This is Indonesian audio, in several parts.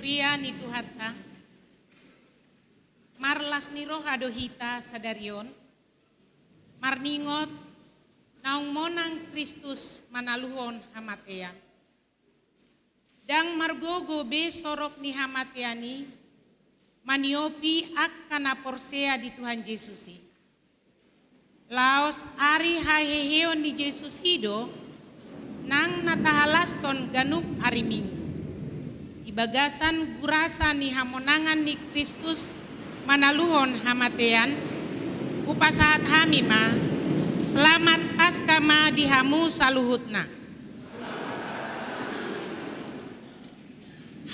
Kuria ni Tuhata, marlas ni roh adohita sadarion, marningot naung monang Kristus manaluhon hamatean. Dang margogo be sorok ni hamateani, maniopi akkana porsea di Tuhan Yesusi. Laos ari haheheon ni Yesus hido, nang natahalason ganup ari Minggu. Ibagasan gurasa ni hamonangan ni Kristus manaluhon hamatean, upasahat hamima, selamat paskama dihamu saluhutna.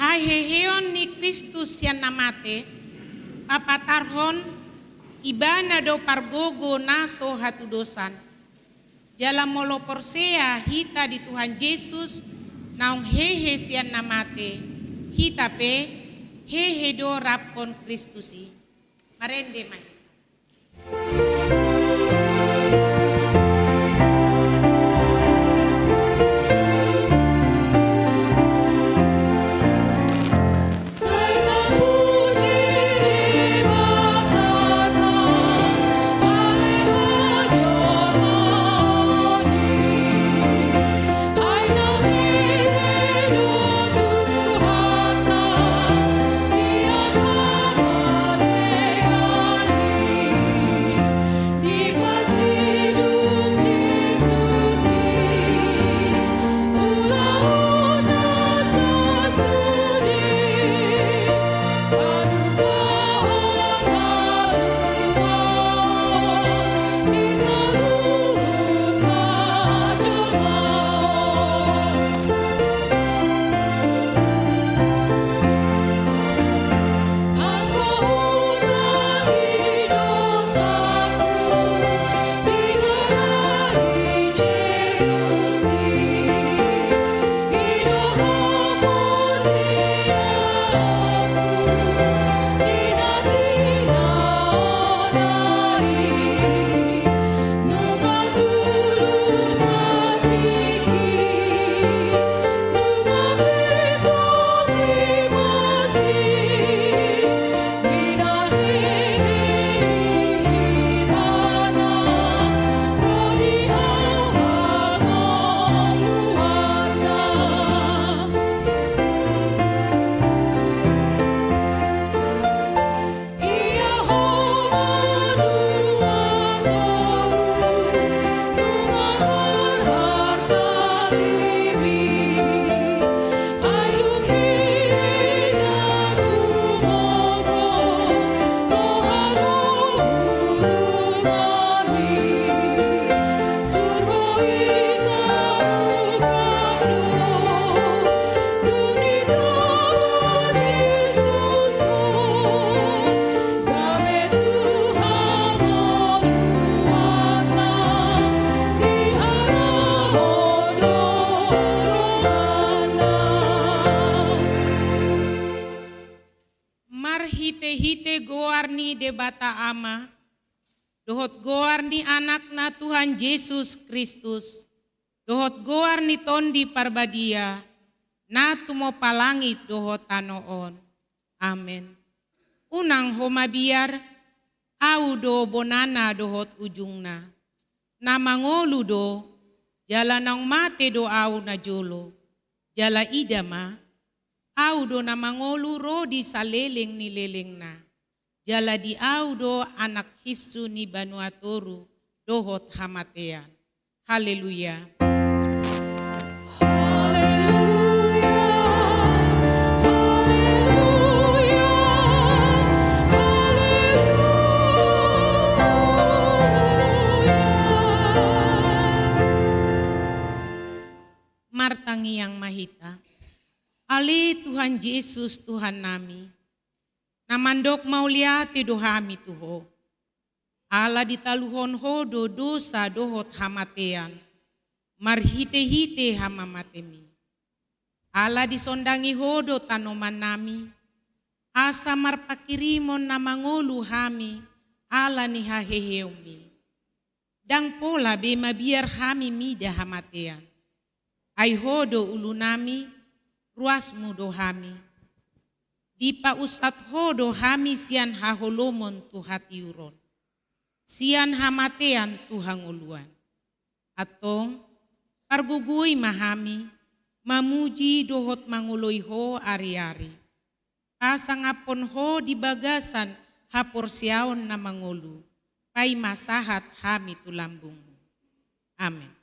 Haheheon ni Kristus yang namate, papatarhon ibana do pargogo naso hatudosan. Jala molo porsea hita di Tuhan Yesus, naung hehe sian namate, hita pe hehe do rapon Kristusi. Marende mai. Hite goar ni debata ama, dohot goar ni anak na Tuhan Yesus Kristus, dohot goar ni tondi parbadia, na tumo palangit dohot tanoon. Amen. Unang homabiar, au do bonana dohot ujungna, na mangolu do, jala nang mate do au na jolo, jala idama, audo na mangolu rodi sa leleng ni leleng na. Jala di audo anak Hisu ni Banuatoru dohot hamatean. Haleluya. Martangi yang mahita. Ali Tuhan Yesus Tuhan nami, namandok maulia tidohami tuho. Ala ditaluhon ho do dosa dohot hamatean, marhite-hite hamamatemi. Ala disondangi ho do tanoman nami, asa marpakirimon namangolu hami, ala ni haheheumi. Dang pola be mabiar hami mida hamatean. Ai ho do ulu nami, ruasmu dohami. Di pausat hodo hami sian haholomon tu hatiuron. Sian hamatean tu hanguluan. Atong pargugui mahami, mamuji dohot manguloi ho ari-ari. Pasangapon ho di bagasan haporsiaon na mangulu. Pai masahat hami tu lambungmu. Amin.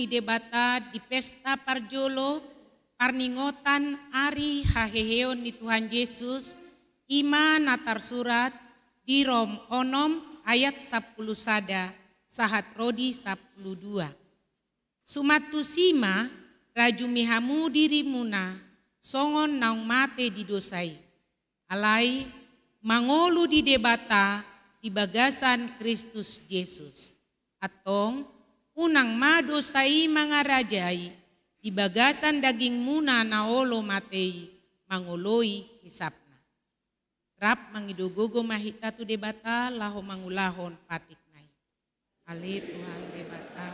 Debata di pesta parjolo parningotan ari haheheon ni Tuhan Yesus ima natar surat di Rom onom ayat 10 sada sahat rodi 12. Sumatu sima rajumihamu dirimuna songon naung mate didosai. Alai mangolu di debata di bagasan Kristus Yesus. Atong unang madosai mangarajai di bagasan daging muna naolo matei mangoloi hisapna. Rap mangidogogo mahita tu debata laho mangulahon patik nai. Ale Tuhan debata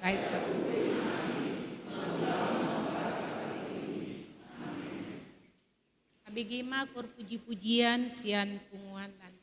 saya terpuji. Abigima kor puji-pujian sian punguan dan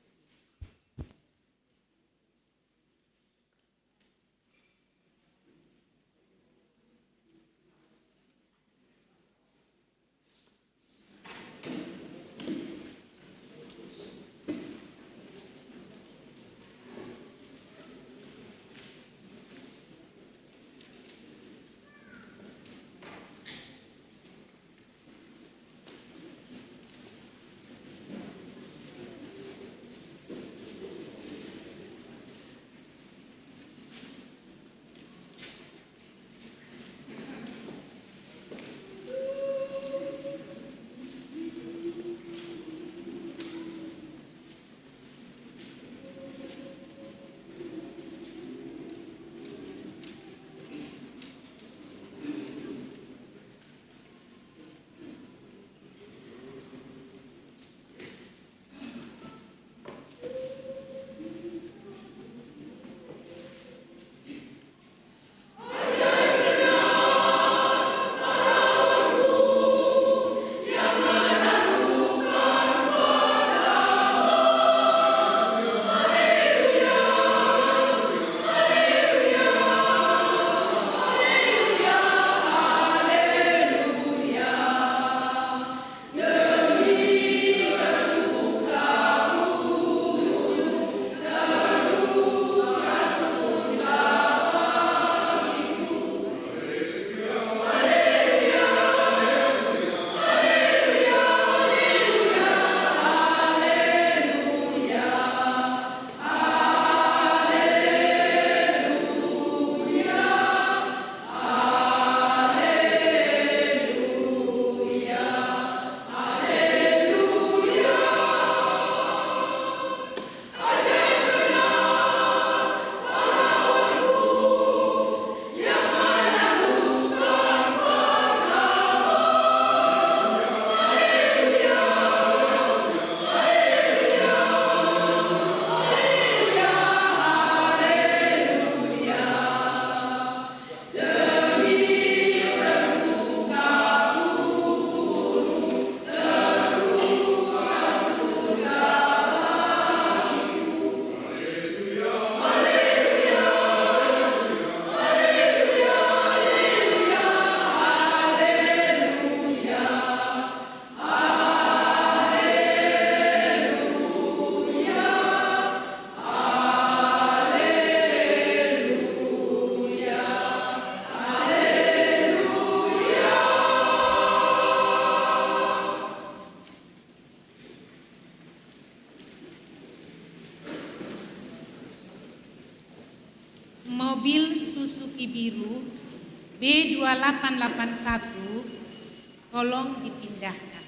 putih biru B2881 tolong dipindahkan.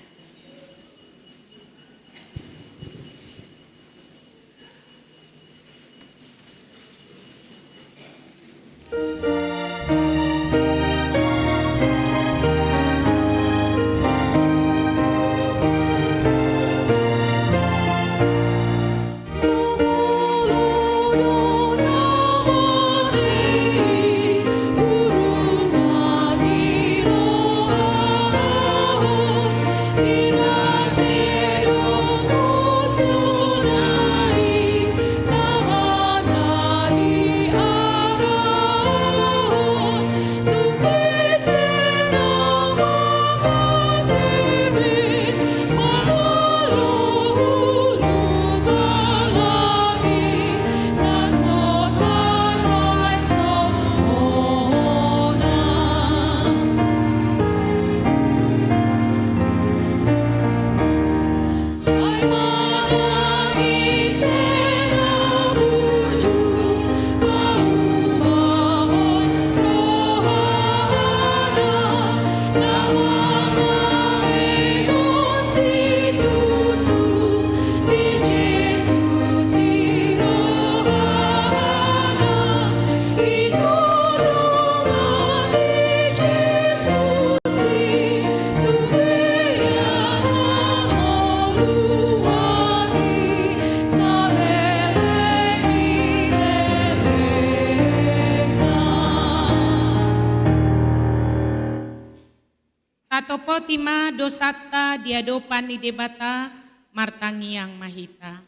Potima dosata diadopan di debata martangi yang mahita.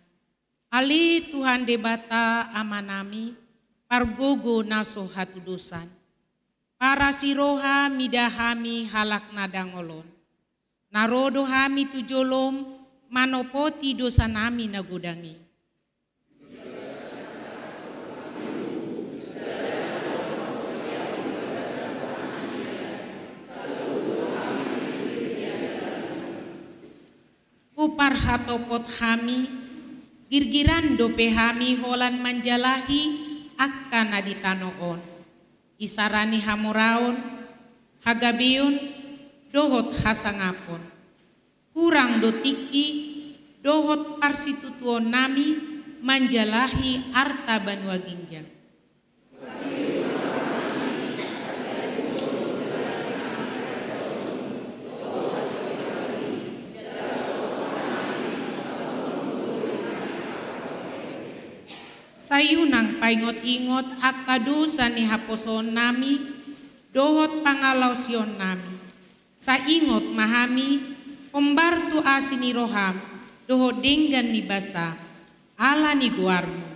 Ali Tuhan debata amanami pargogo naso hatu dosan. Para siroha midahami halak nadangolon. Narodo hami tujolom manopoti dosa nami nagodangi. Upar hatopot hami, girgiran dope hami holan manjalahi akan aditanoon. Isarani hamuraon, hagabeon, dohot hasangapon. Kurang dotiki, dohot parsitutuon nami manjalahi arta banua ginjang. Sayunang paingot-ingot akadusa ni haposon nami, dohot pangalausion nami. Saingot mahami, pembartu asini roham, dohot denggan ni basa, ala ni guarmu.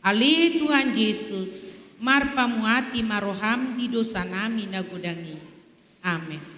Ali Tuhan Yesus, marpamuati maroham di dosa nami nagudangi. Amin.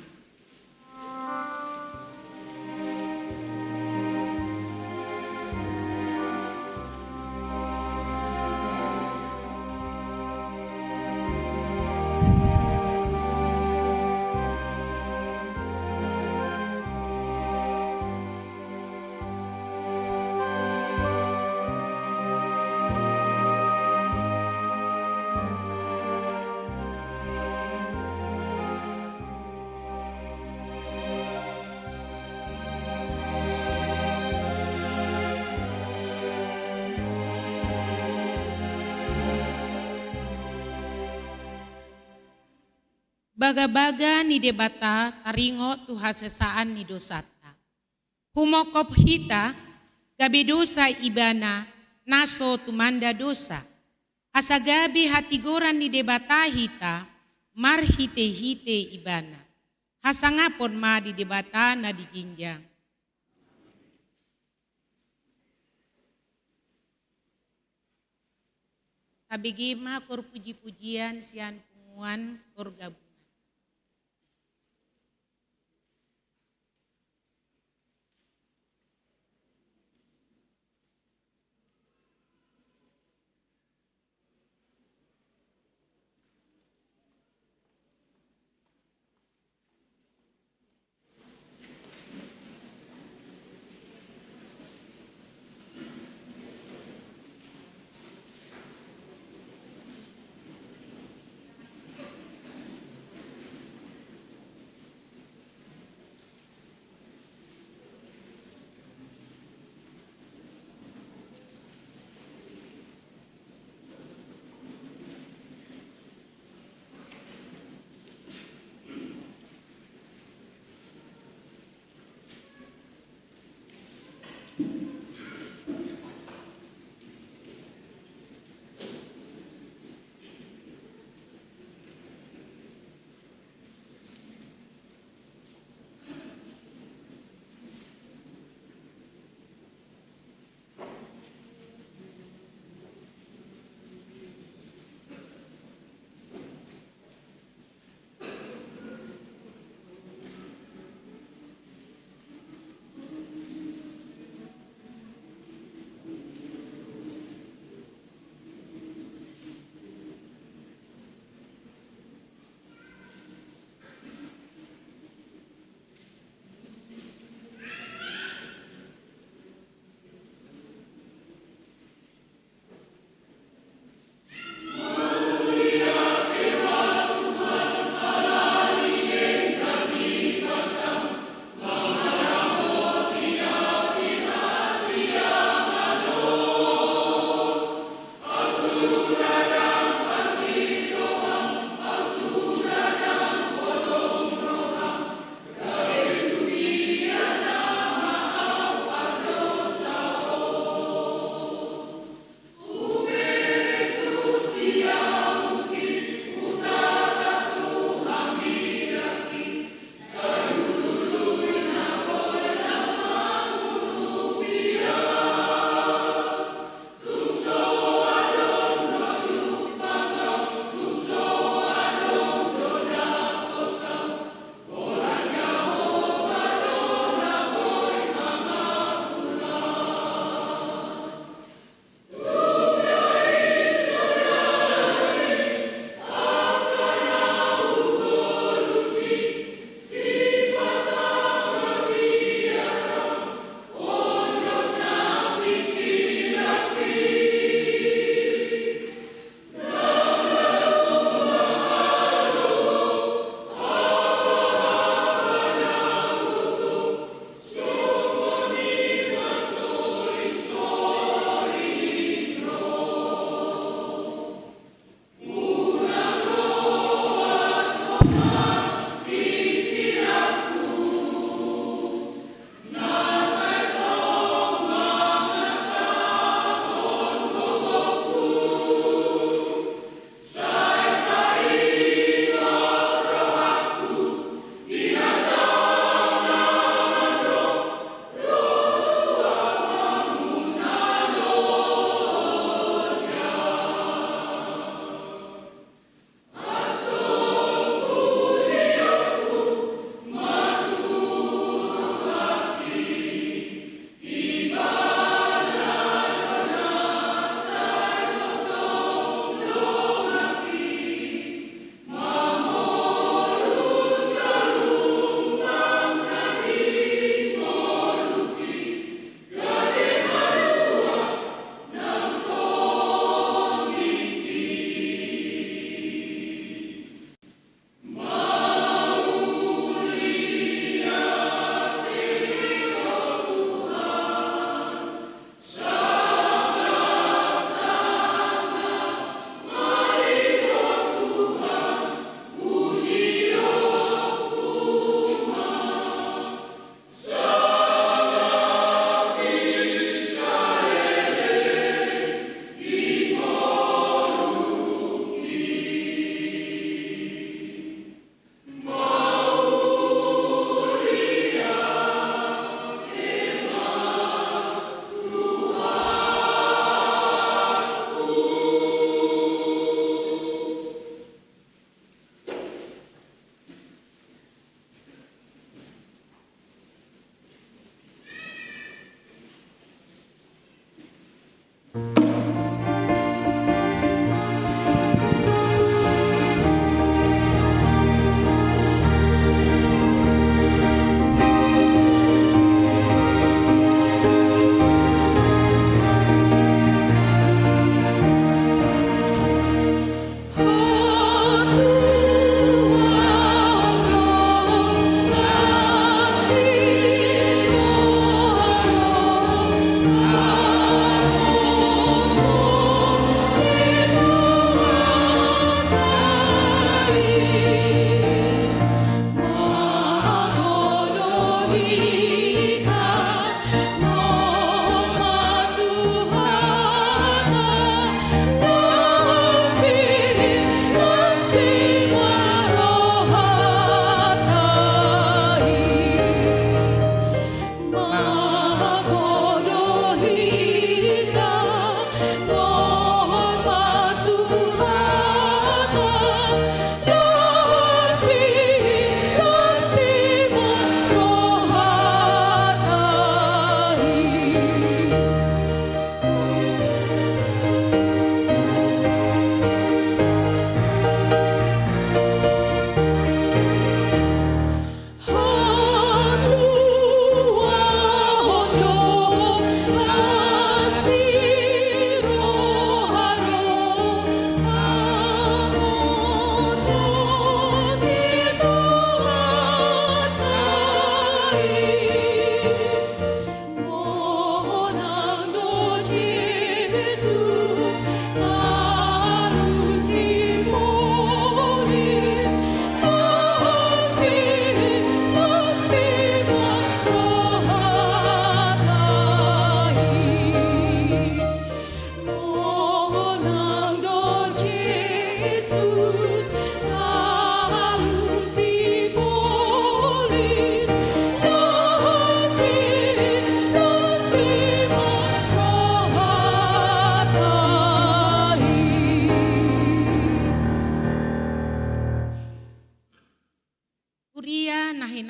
Baga-baga ni debata taringo tuha sesaan ni dosata. Humokop hita gabi dosa ibana naso tumanda dosa. Asagabi hatigoran ni debata hita mar hite-hite ibana. Hasangapon ma di debata na diginjang. Tabigima kor puji-pujian sian punguan kor gabung.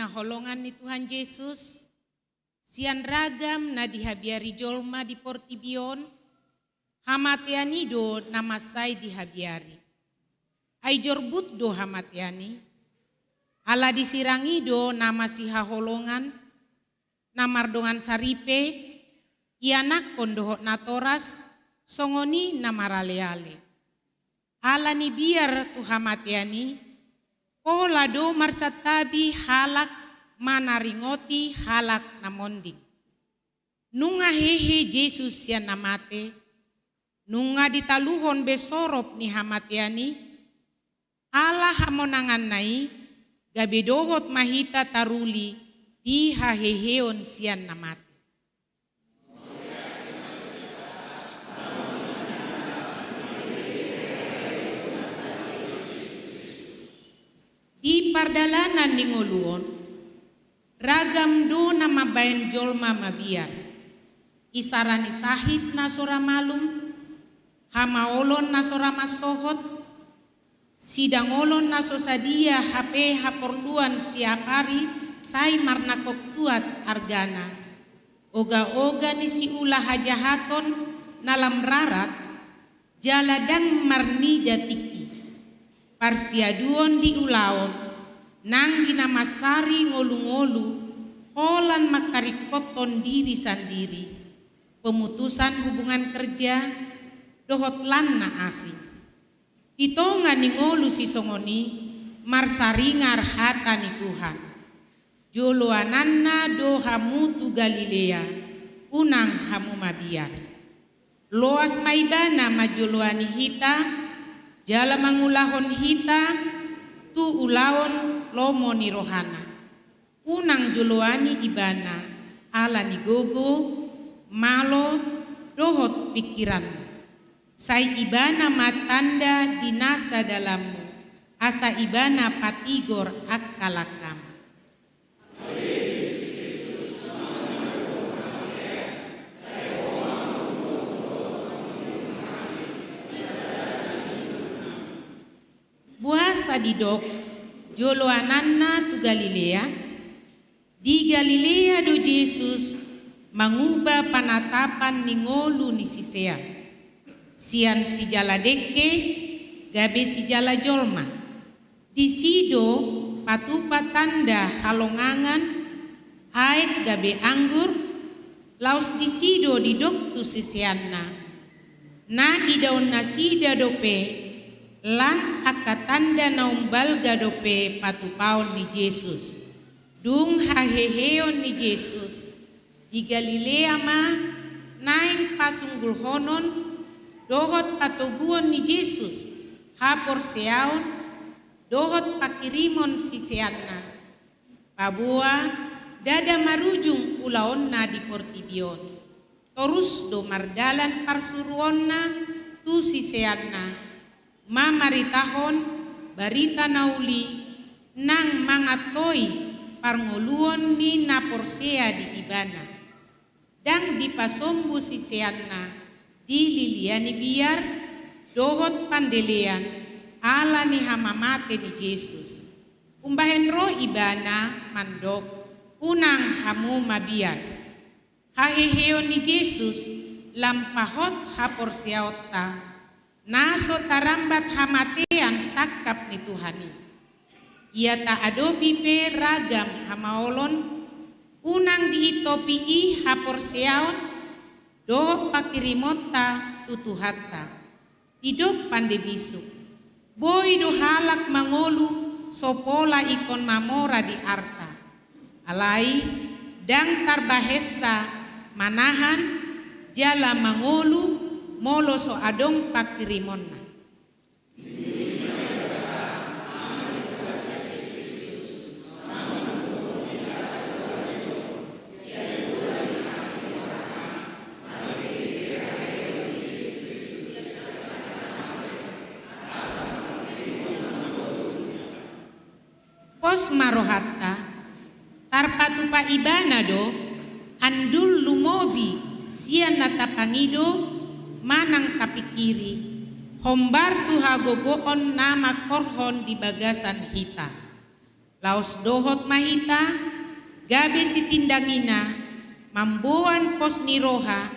Holongan ni Tuhan Yesus, sian ragam na dihabiari jolma di Portibion, hamatianido namasay dihabiari. Ay jorbut do hamatiani, ala disirangido nama si haholongan, namardongan saripe, ianak kondohot natoras, songoni namaraleale. Ala ni biar tu hamatiani, pola do marsatabi halak manaringoti halak namonding. Nunga hehe Jesus yan namate, nunga ditaluhon besorop ni hamatiani, ala hamonangan nai, gabedohot mahita taruli, di haheheon siyan namate. Di pardalanan ni ngoluon, ragam do na mabayan jolma mabiar. Isarani sahit na sora malum, hamaolon na sora masohot, sidangolon na sosadia hape haporluan siap hari, say marnakok tuat argana. Oga-oga ni si ulah hajahaton nalam rarat, jaladang marnida tiki. Parsiaduon di ulaon, nang ginamasari ngolu-ngolu, holan makarikoton diri sendiri, pemutusan hubungan kerja, dohot lan na asing. Ito nga ni ngolu si songoni, marsaringar hata ni Tuhan. Joloananna do hamutu Galilea, unang hamu mabiar. Loas maibana majoloani hita, jala mangulahon hita, tu ulahon lomo ni rohana. Unang juluani ibana, ala ni gogo, malo, dohot pikiran. Say ibana matanda dinasa dalammu, asa ibana patigor akkalakam. Buasa didok joloananna tu Galilea, di Galilea do Yesus mangubah panatapan ni ngolu ni sisea, sian si jala deke gabe si jala jolma, di sido patupa tanda halongangan, haet gabe anggur, laos di sido didok tu siseanna, na idaun nasida dope, lan akatanda naumbal gadope patupaon ni Yesus. Dung haheheon ni Yesus. Di Galilea ma naing pasunggul honon dohot patubuon ni Yesus. Hapor seaon dohot pakirimon siseanna. Pabua dada marujung ulaonna di Portibion. Torus do mardalan parsuruonna tu siseanna, mamaritahon barita nauli nang mangatoi parngoluon ni naporsea di ibana. Dang dipasombu siseanna dililiani biar dohot pandelean ala ni hamamate ni Yesus. Umbahen ro ibana mandok unang hamu mabiar. Haheheo ni Yesus lampahot haporseaota naso tarambat hamatean sakap ni Tuhani. Ia ta adopi pe ragam hamaolon unang diitopii haporseaot do pakirimota tutuhatta. Hidup pandebisuk. Boy do halak mangolu sopola ikon mamora di arta. Alai dang tarbahesa manahan jala mangolu molo so adong pakirimonna. Pos marohatta tarpatupa ibana do andul lumobi sian natapangido manang tapikiri hombar tuhagogoon nama korhon di bagasan hita laos dohot mahita gabe si tindangina mamboan pos niroha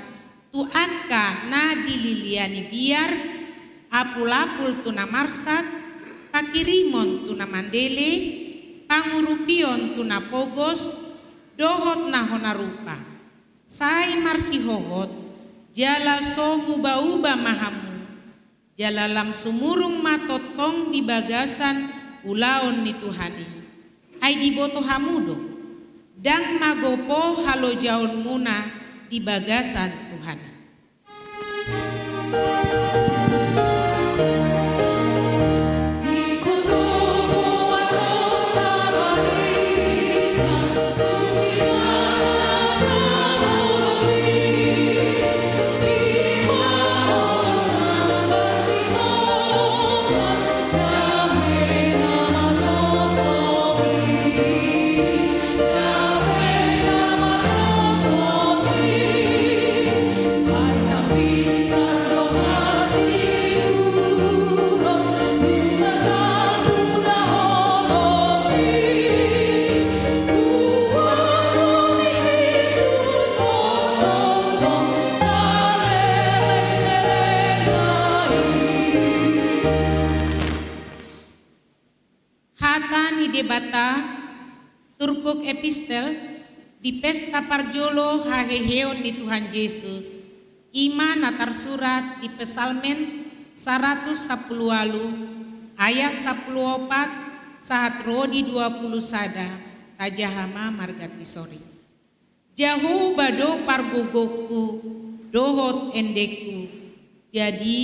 tu akka na dililiani biar apul-apul tuna marsat pakirimon tuna mandele pangurupion tuna pogos dohot na honarupa. Sai marsi hohot jala so muba-uba mahamu jala lam sumurung matotong di bagasan ulaon ni Tuhani. Ai diboto hamudo dang magopo halo jaon muna di bagasan Tuhani. Debata turpuk epistel di pesta parjolo haheheon di Tuhan Yesus ima natar surat di pesalmen 110 ayat 14 sahat rodi 20 sada tajahama margati sori jahu bado pargogoku dohot endeku jadi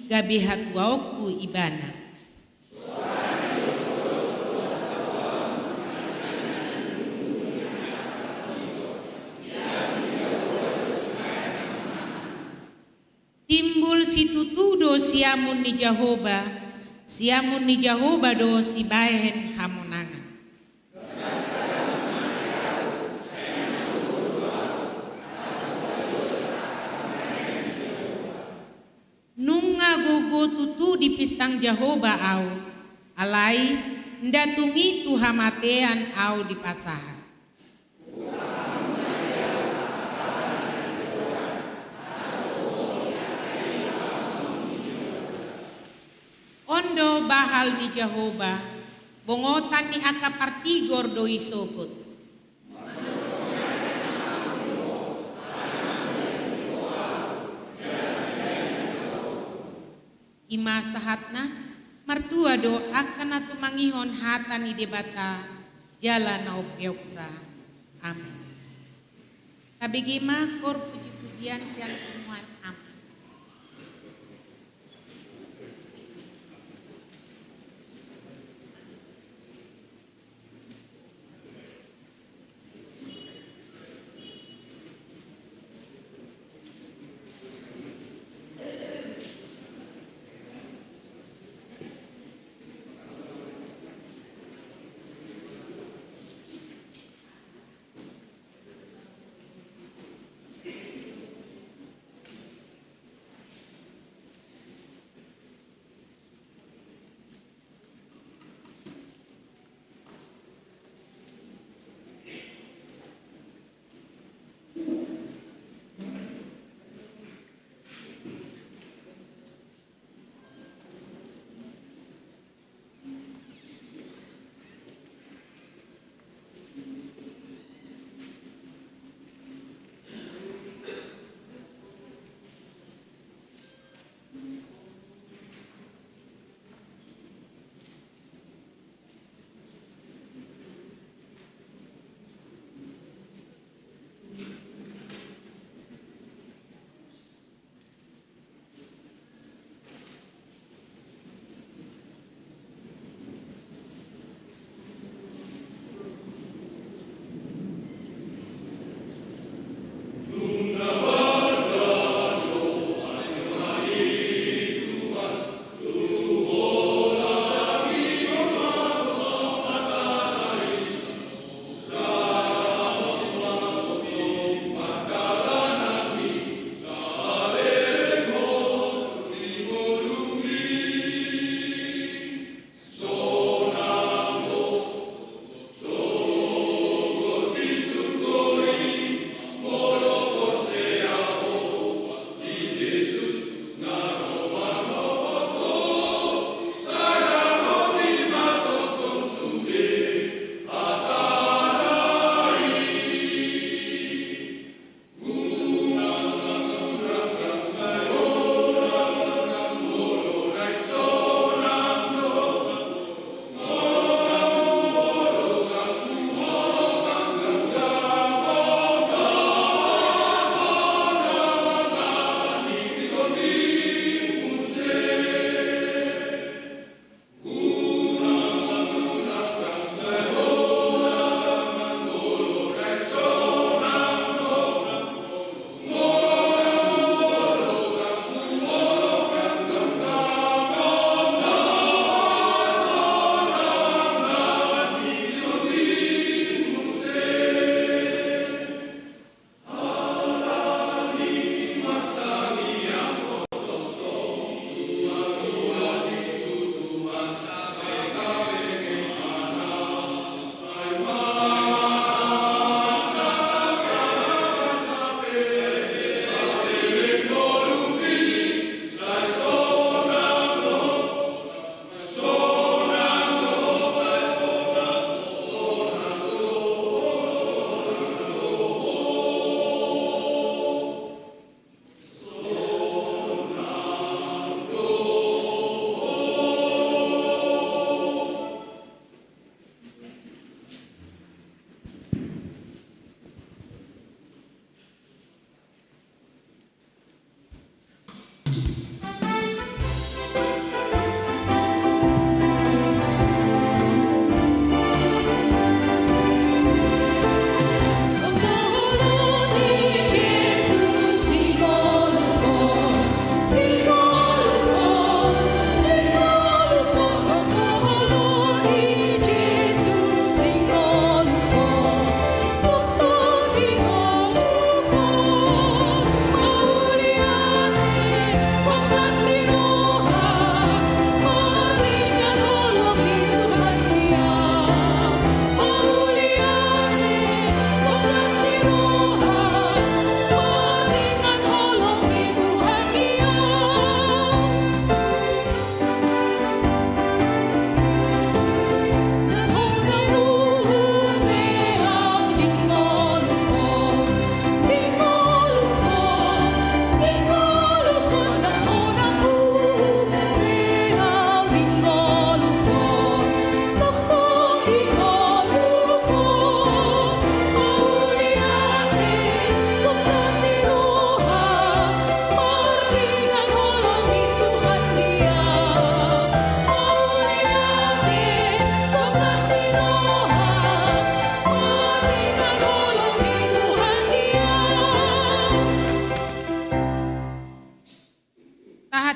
gabehat wauku ibana. Timbul si tutudo siamun ni Jahoba do si bahen hamonangan. Nunga gogo tutu di pisang Jahoba au, alai ndatungi tu hamatean au di pasahan. Ondo bahal ni Jahoba, bongotan ni akapartigor do isokot. Ima sahatna, martua do akan atu mangihon hata ni debata jala na opyoksa. Amin. Tabigima kor puji-pujian siang temuan. Amin.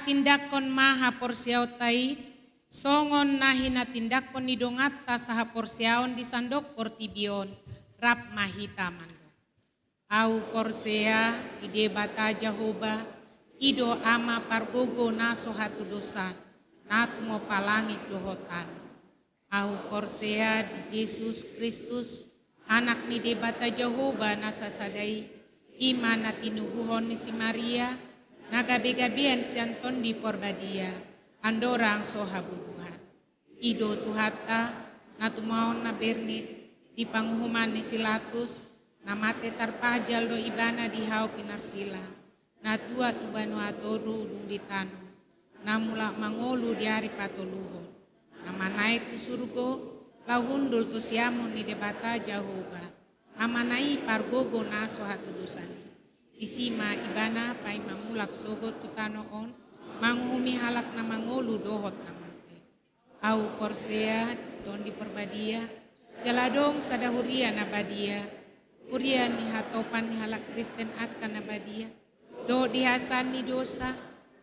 tindakon maha porsiautai, songon nahina tindakon nidongata saha porsiaon di sandok portibion, rap mahita mando. Au porsea ide bata Jehoba, ido ama pargogo naso hatu dosa, natu mo palangit dohotan. Au porsea di Yesus Kristus, anak ni de bata Jehoba nasa sadai, ima na tinubuhon ni si Maria, nagabe-gabean si Anton di porbadia, andorang soha bubuhan. Ido tuhata, natumaon na bernit, di panghuman ni Silatus, namate tarpajal do ibana di hau pinarsila, natua tubanu atoru dung ditanu, namula mangolu di hari patoluhon, namanai ku surgo, lahundul tu siamun ni debata Jehoba, amanai pargogo naso hatu dosani. Isima ibana pai mamulak sogo tutanoon, manghumi halak na mangolu dohot namate. Au porsea tondi perbadia, jaladong sadahuria nabadia, huria ni hatopan ni halak Kristen akan nabadia, do dihasani dosa,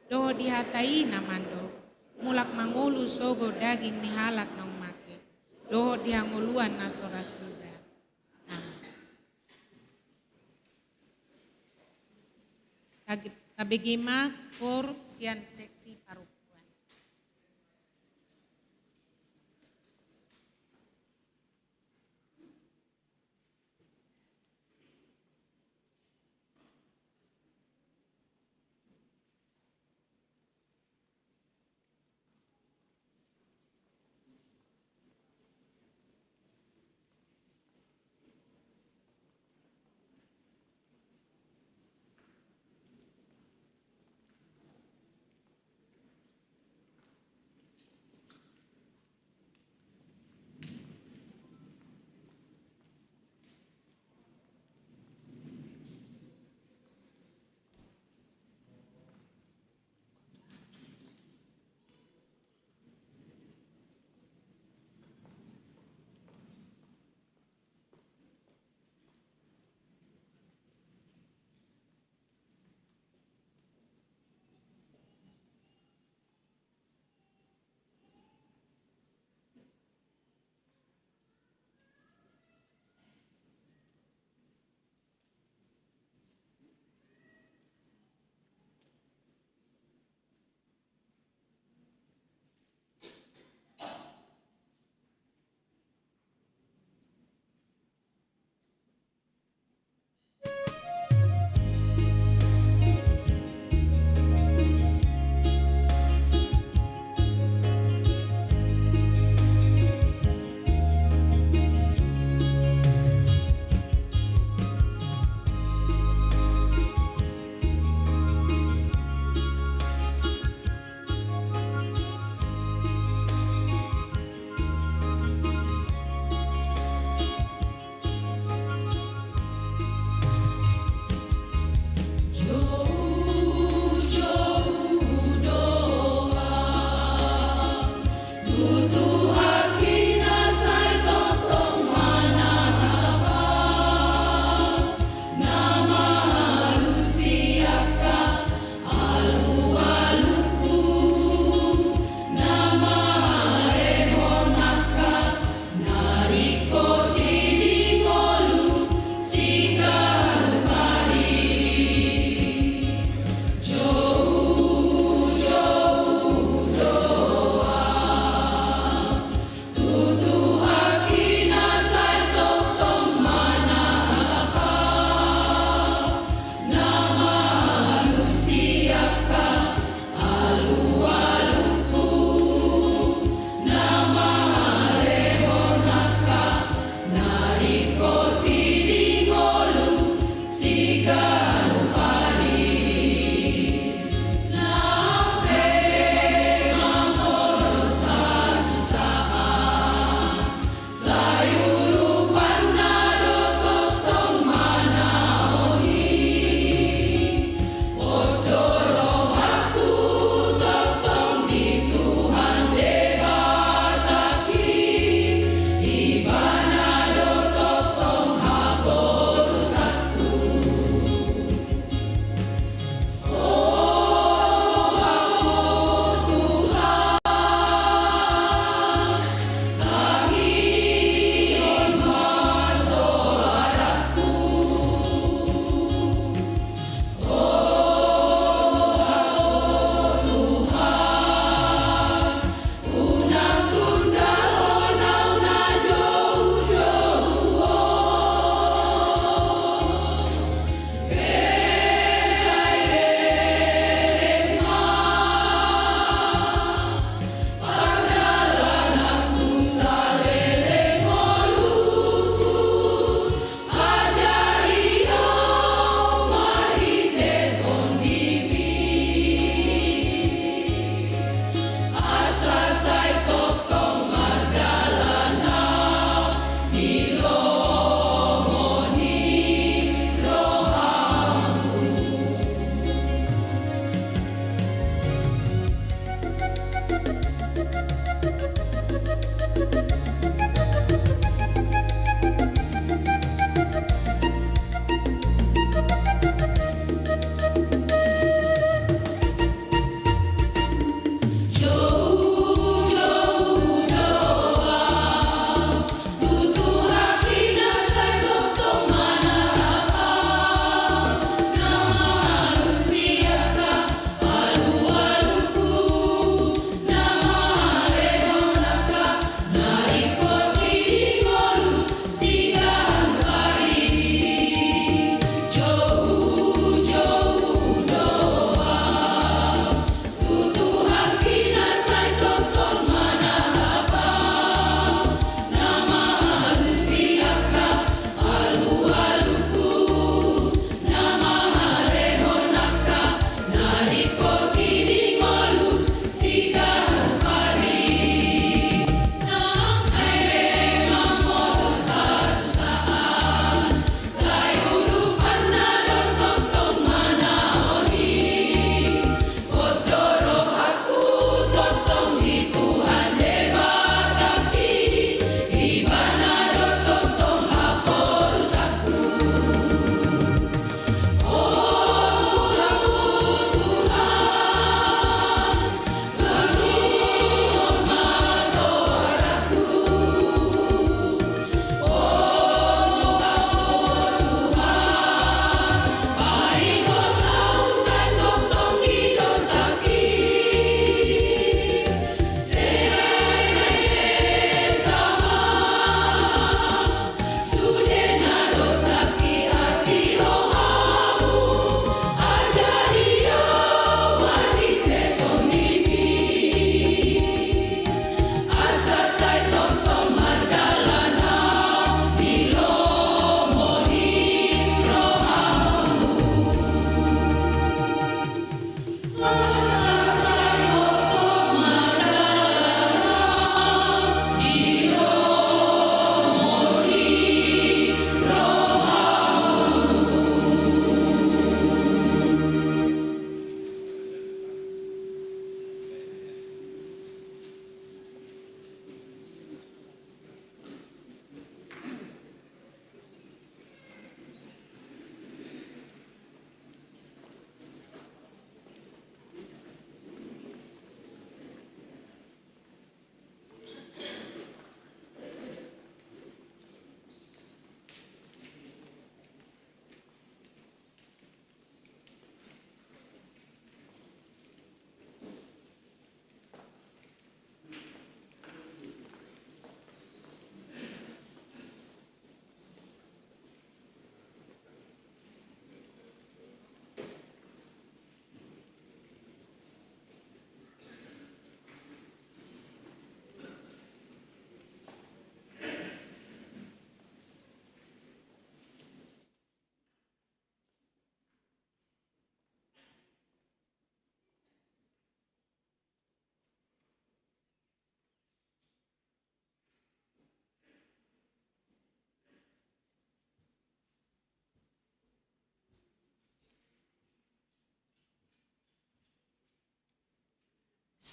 do dihatai namando, mulak mangolu sogo daging ni halak na umake, do dihangoluan nasora suda. Kabegema por sian seksi parupuan.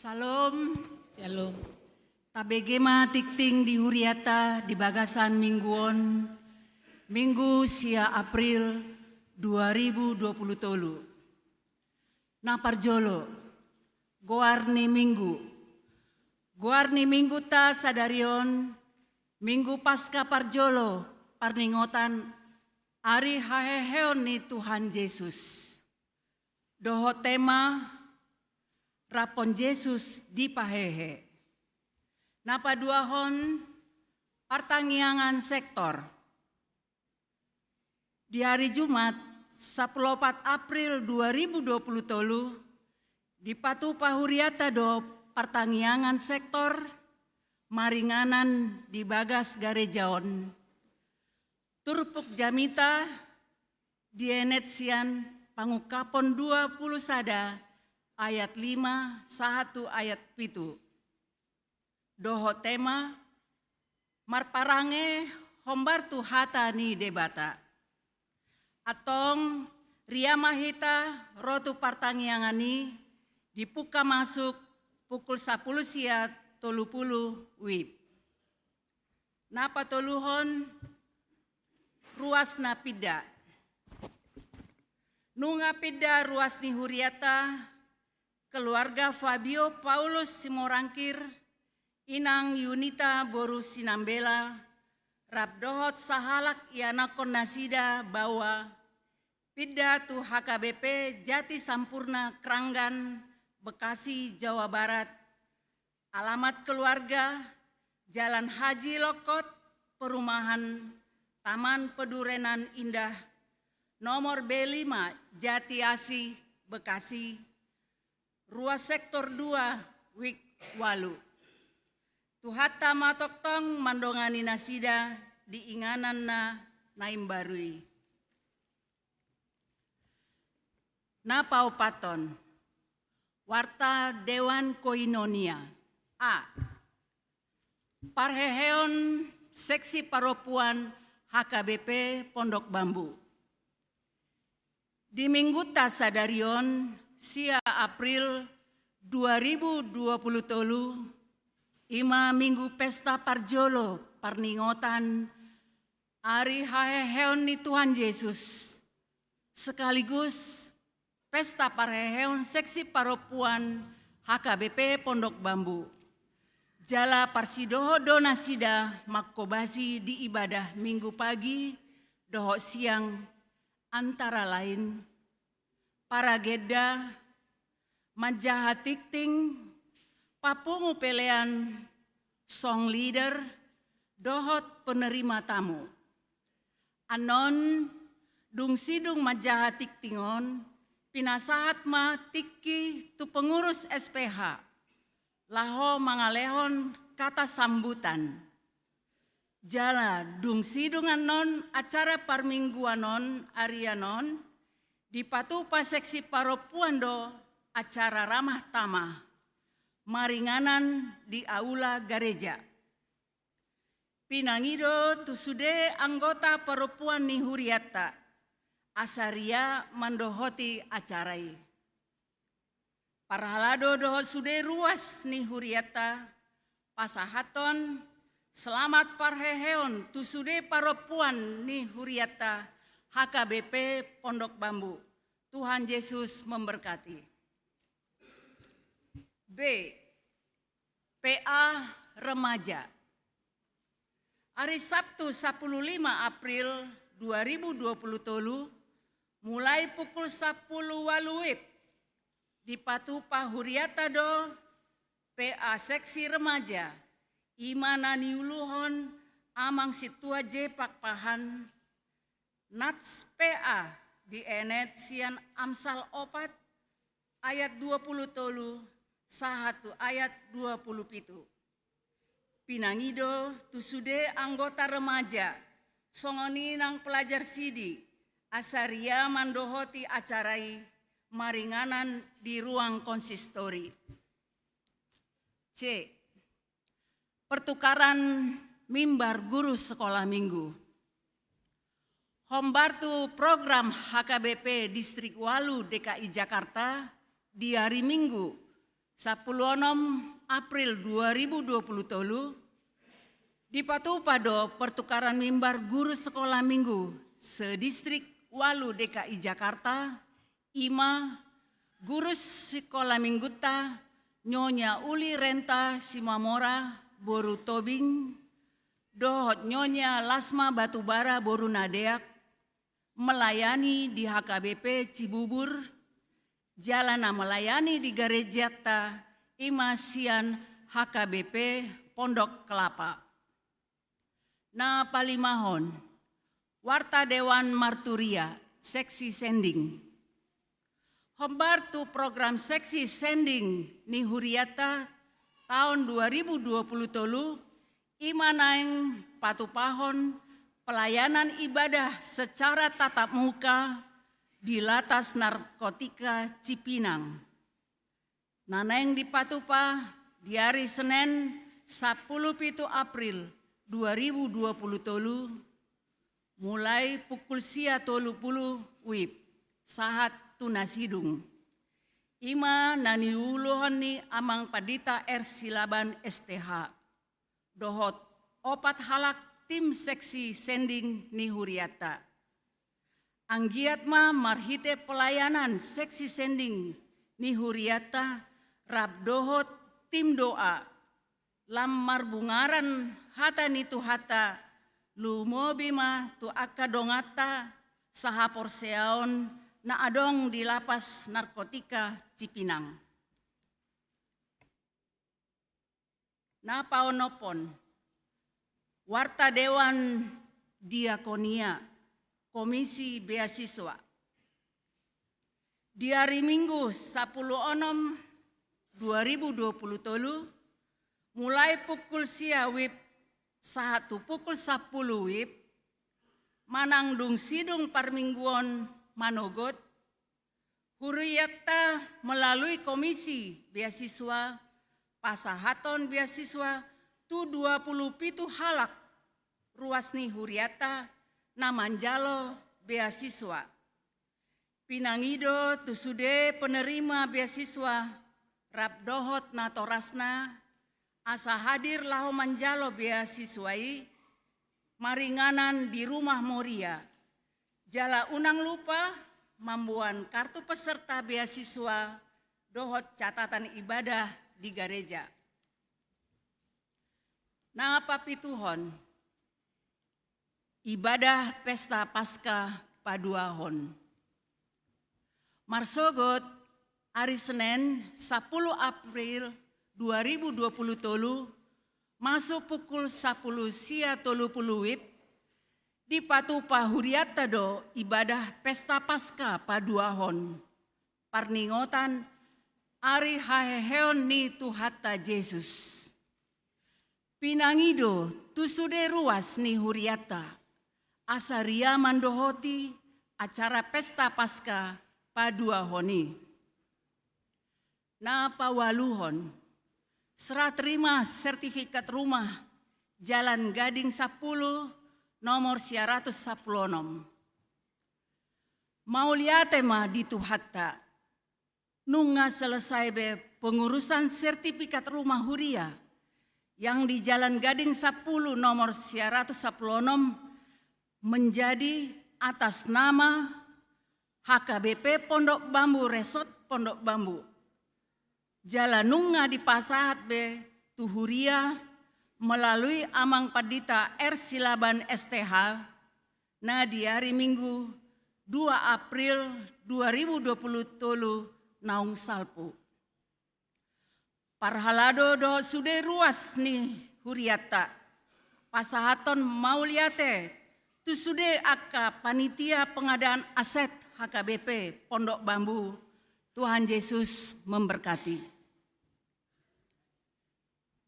Salam. Shalom. Tabegema tikting di huriata di bagasan mingguon, Minggu sia April 2020. Naparjolo, goarni minggu ta sadarion, Minggu pasca parjolo, parningotan, ari haheheon ni Tuhan Yesus. Doho tema, rapon Yesus di pahehe. Napa duahon pertangiangan sektor. Di hari Jumat 14 April 2020 di Patu Pahuriata do pertangiangan sektor maringanan di bagas garejaon. Turpuk jamita dienetsian pangukapon 20 sada ayat 5 1 ayat 7. Doho tema marparange hombartu hata ni debata. Atong ria mahita rotu partangiangani dipuka masuk pukul 10 sia 30 wib. Napa toluhon ruas na pida. Nunga pida ruas ni huriata keluarga Fabio Paulus Simorangkir inang Yunita Boru Sinambela rabdohot sahalak ianakon nasida bahwa pida tu HKBP Jati Sampurna Kranggan Bekasi Jawa Barat. Alamat keluarga Jalan Haji Lokot, Perumahan Taman Pedurenan Indah, nomor B5 Jati Asi, Bekasi, ruas sektor 2 Wik Walu. Tuhata matoktong mandongani nasida diinganan na naimbarui. Napau paton, warta Dewan Koinonia. A. Parheheon Seksi Paropuan HKBP Pondok Bambu. Di Minggu tasadarion sia April 2020 tolu, ima Minggu Pesta Parjolo Parningotan Ari haheheon ni Tuhan Yesus. Sekaligus Pesta Parheheon Seksi Paropuan HKBP Pondok Bambu. Jala Parsidoho Donasida Makkobasi di ibadah Minggu pagi, doho siang, antara lain para geda, majahatikting, papungu pelean, song leader, dohot penerima tamu. Anon, dung sidung majahatiktingon, pinasahat ma tiki tu pengurus SPH. Laho mangalehon kata sambutan. Jala dung sidungan non acara parmingguanon arianon di Patupa Seksi Paropuando acara ramah tamah maringanan di aula gereja. Pinangido tusude anggota Paropuan ni huriata asaria mandohoti acarai. Parhalado doho sude ruas ni huriata pasahaton selamat parheheon tu sude Paropuan ni huriata HKBP Pondok Bambu. Tuhan Yesus memberkati. B. PA Remaja. Hari Sabtu 15 April 2020 tolu mulai pukul 10 waluib di Patupa Huriata do PA Seksi Remaja imana niuluhon amang situa jepak pahan Nats PA di enet sian Amsal 4 ayat 20 tolu sahatu ayat 20 pitu. Pinangido tusude anggota remaja songoni nang pelajar sidi asaria mandohoti acarai maringanan di ruang konsistori. C. Pertukaran mimbar guru sekolah minggu. Hombartu program HKBP Distrik Walu DKI Jakarta di hari Minggu April 2020 di Patupado pertukaran mimbar guru sekolah minggu sedistrik Walu DKI Jakarta, Ima guru sekolah mingguta Nyonya Uli Renta Simamora Boru Tobing, dohot Nyonya Lasma Batubara Boru Nadeak, melayani di HKBP Cibubur, jalana melayani di Garejata Imasian HKBP Pondok Kelapa. Na palimahon, Warta Dewan Marturia, Seksi Sending. Hombartu program Seksi Sending ni Huriata tahun 2020 tolu, imanaing patupahon pelayanan ibadah secara tatap muka di Latas Narkotika Cipinang. Nanaing di Patupa di hari Senin 10 April 2020 tolu, mulai pukul 30 WIB sahat tunasidung. Ima nani uluhani amang padita Silaban STH. Dohot opat halak tim seksi sending ni Huriata. Anggiat ma marhite pelayanan seksi sending ni Huriata rab dohot tim doa. Lam marbungaran hata nitu hata lumobima tu akadongata sahapor seaon na adong di lapas narkotika Cipinang. Na paonopon, Warta Dewan Diakonia, Komisi Beasiswa. Di hari Minggu 10/6/2020 tolu, mulai pukul sia WIB 1 pukul 10 WIB, manangdung sidung parmingguon Manogot, Huriata melalui Komisi Beasiswa, pasahaton beasiswa tu 27 halak ruasni Huriata namanjalo beasiswa. Pinangido tu sude penerima beasiswa rabdohot na torasna asa hadir laho manjalo beasiswai maringanan di rumah Moria. Jala unang lupa mambuan kartu peserta beasiswa dohot catatan ibadah di gereja. Na papituhon, ibadah pesta Paskah Paduahon. Marsogot hari Senin 10 April 2020 tolu masuk pukul 10 sia 30 WIB di Patupa Huriata do ibadah pesta Paskah Paduahon. Parningotan ari haheheon ni Tuhata Yesus. Pinangido tusude ruas ni Huriata. Asaria mandohoti acara pesta Paskah Paduahoni. Na pawaluhon, serah terima sertifikat rumah Jalan Gading 10 nomor 116. Mauliate ma di Tuhata. Nunga selesai be pengurusan sertifikat rumah Huria yang di Jalan Gading 10 nomor 116 menjadi atas nama HKBP Pondok Bambu Resort Pondok Bambu. Jalan nunga di pasahat be Tuhuria melalui amang padita Silaban STH na di hari Minggu 2 April 2020 tolu naung salpu. Parhalado do sude ruas ni Huriata. Pasahaton mauliate tu sude aka panitia pengadaan aset HKBP Pondok Bambu. Tuhan Yesus memberkati.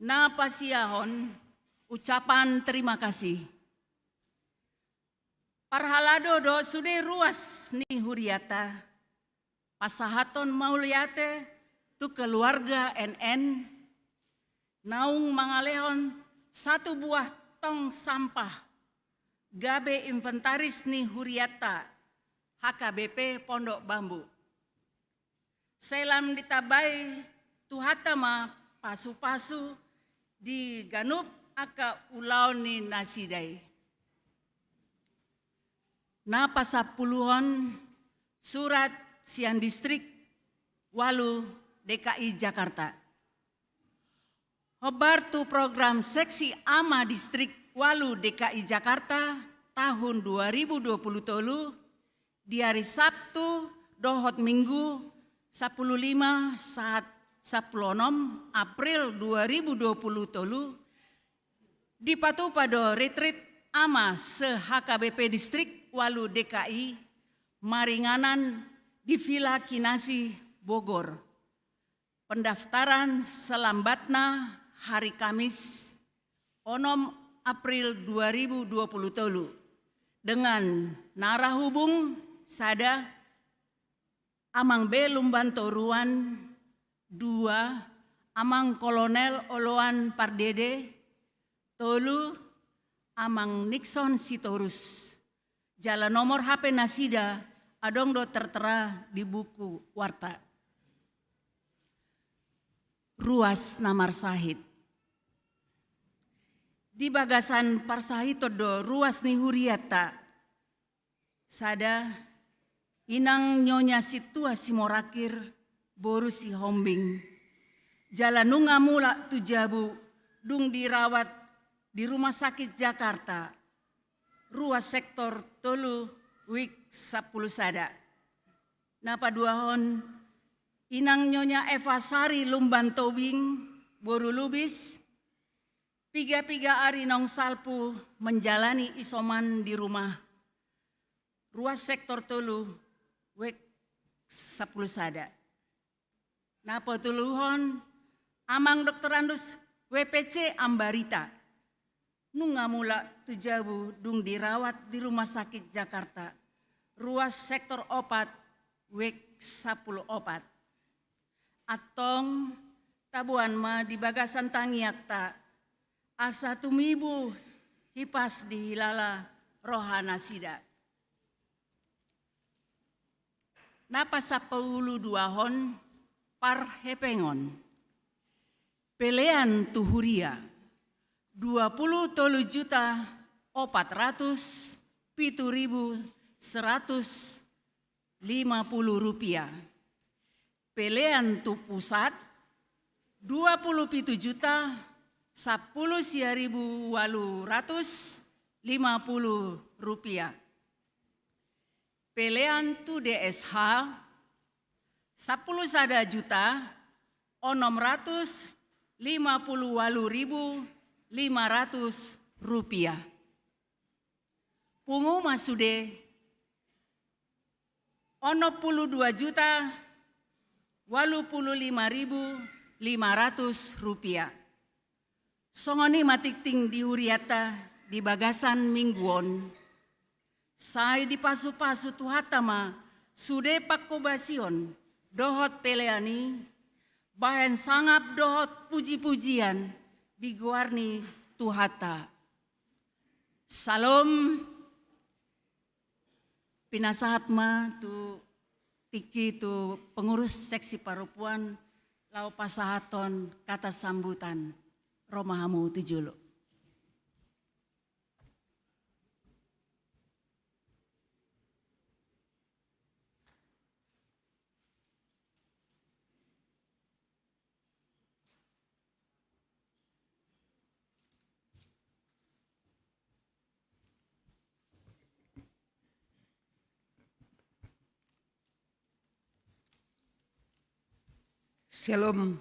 Na pasiahon ucapan terima kasih. Parhalado do sude ruas ni Huriata. Pasahaton mauliate tu keluarga NN. Naung mangalehon satu buah tong sampah. Gabe inventaris ni Huriata. HKBP Pondok Bambu. Selam ditabai tuhatama pasu-pasu di ganup aka ulau ni nasidai. Na pasapuluhan surat sian distrik Walu DKI Jakarta. Hobar tu program seksi ama distrik Walu DKI Jakarta tahun 2020 tolu di hari Sabtu dohot Minggu 15 saat 16 April 2020 tolu dipatu pada retreat ama se-HKBP distrik Walu DKI Maringanan di Villa Kinasi Bogor. Pendaftaran selambatna hari Kamis 6 April 2020 tolu dengan narah hubung sada Amang B Lumbanto Ruan 2 Amang Kolonel Oloan Pardede tolu Amang Nixon Sitorus. Jalan nomor HP Nasida adong do tertera di buku warta. Ruas Namar Sahid. Di bagasan Parsahito do ruas ni huriata. Sada inang nyonya situa simorakir boru si hombing. Jalan nunga mula tujabu dung dirawat di rumah sakit Jakarta. Ruas sektor tolu wik 10 sada. Napa duahon inang nyonya Eva Sari Lumbanto Wing boru lubis. Piga-piga ari nong salpu menjalani isoman di rumah. Ruas sektor tolu wik 10 sada. Napa tuluhon Amang Dr. Andus WPC Ambarita. Nunga mula tujabu dung dirawat di rumah sakit Jakarta. Ruas sektor opat wik 10 opat. Atong tabuan ma di bagasan tangiak ta. Asa tumibu hipas di hilala rohana sida. Napa sapaulu duahon par hepengon. Pelean tuhuria 23 juta 407.150 rupiah. Pelean tu pusat 27 juta 10.850 rupiah. Pelean tu DSH 10 sada juta 658.500 rupiah. Pungu masude 62 juta 85.500 rupiah. Songoni matikting di huriata di bagasan mingguon. Sai di pasu-pasu tuhatama sude pakobasion dohot peleani. Bahan sangap dohot puji-pujian di guarni tuhata. Salam pinasahat ma tu tiki tu pengurus seksi parupuan lau pasahaton kata sambutan romahamu tujulu. Shalom.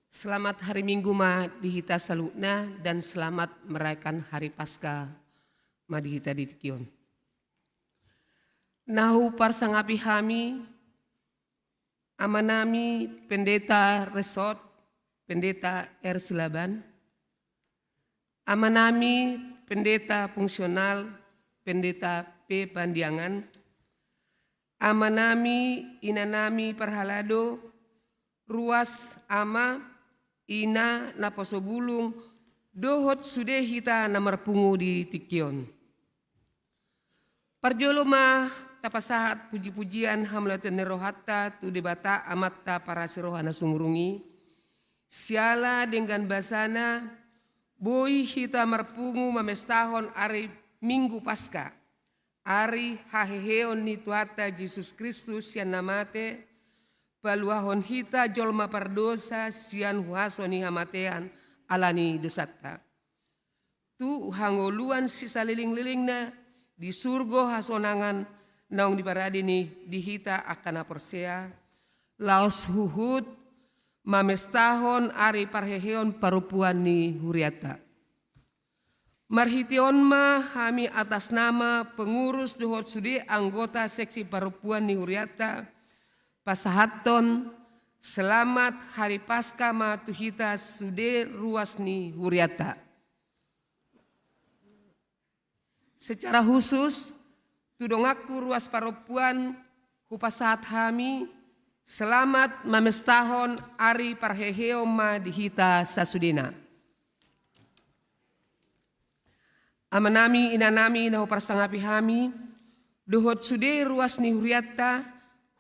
Selamat hari Minggu ma dihita salukna dan selamat merayakan hari Paskah ma dihita di Tikion. Nahu parsangapi hami amanami pendeta resort, pendeta R. Silaban, amanami pendeta fungsional, pendeta P. Pandiangan, amanami inanami parhalado, ruas ama ina naposobulung dohot sude hita namar pungu di Tikion. Parjoloma tapasahat puji-pujian hamlatan nerohatta tu debata amatta para sirohana sumurungi. Siala dengan basana boy hita marpungu mamestahon ari Minggu Paskah. Ari haheheon ni tuata Yesus Kristus yang namate paluahon hita jolma pardosa sian huasoni hamatean alani desatta. Tu hangoluan sisa liling-lilingna di surgo hasonangan naung di paradini dihita akana persea laos huhut mamestahon ari parheheon parupuan ni huriata. Marhition ma hami atas nama pengurus dohot sudi anggota seksi parupuan ni huriata pasahaton selamat hari Paskah ma tuhita sude ruas ni huriata. Secara khusus, tudongaku ruas parupuan hupasahat hami, selamat mamestahon ari parheheo ma dihita sasudena. Amanami inanami nahu parsangapi hami, dohot sude ruas ni huriata,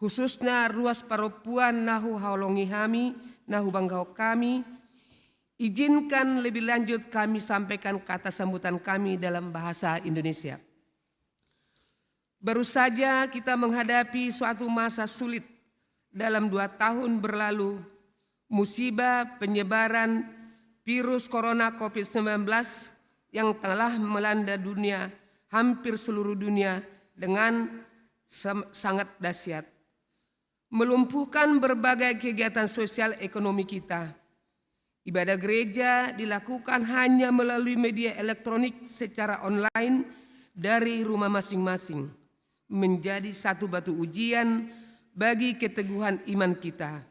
khususnya ruas parupuan nahu haulongi hami, nahu banggau kami, izinkan lebih lanjut kami sampaikan kata sambutan kami dalam bahasa Indonesia. Baru saja kita menghadapi suatu masa sulit dalam 2 tahun berlalu, musibah penyebaran virus corona COVID-19 yang telah melanda dunia, hampir seluruh dunia dengan sangat dahsyat. Melumpuhkan berbagai kegiatan sosial ekonomi kita. Ibadah gereja dilakukan hanya melalui media elektronik secara online dari rumah masing-masing, menjadi satu batu ujian bagi keteguhan iman kita.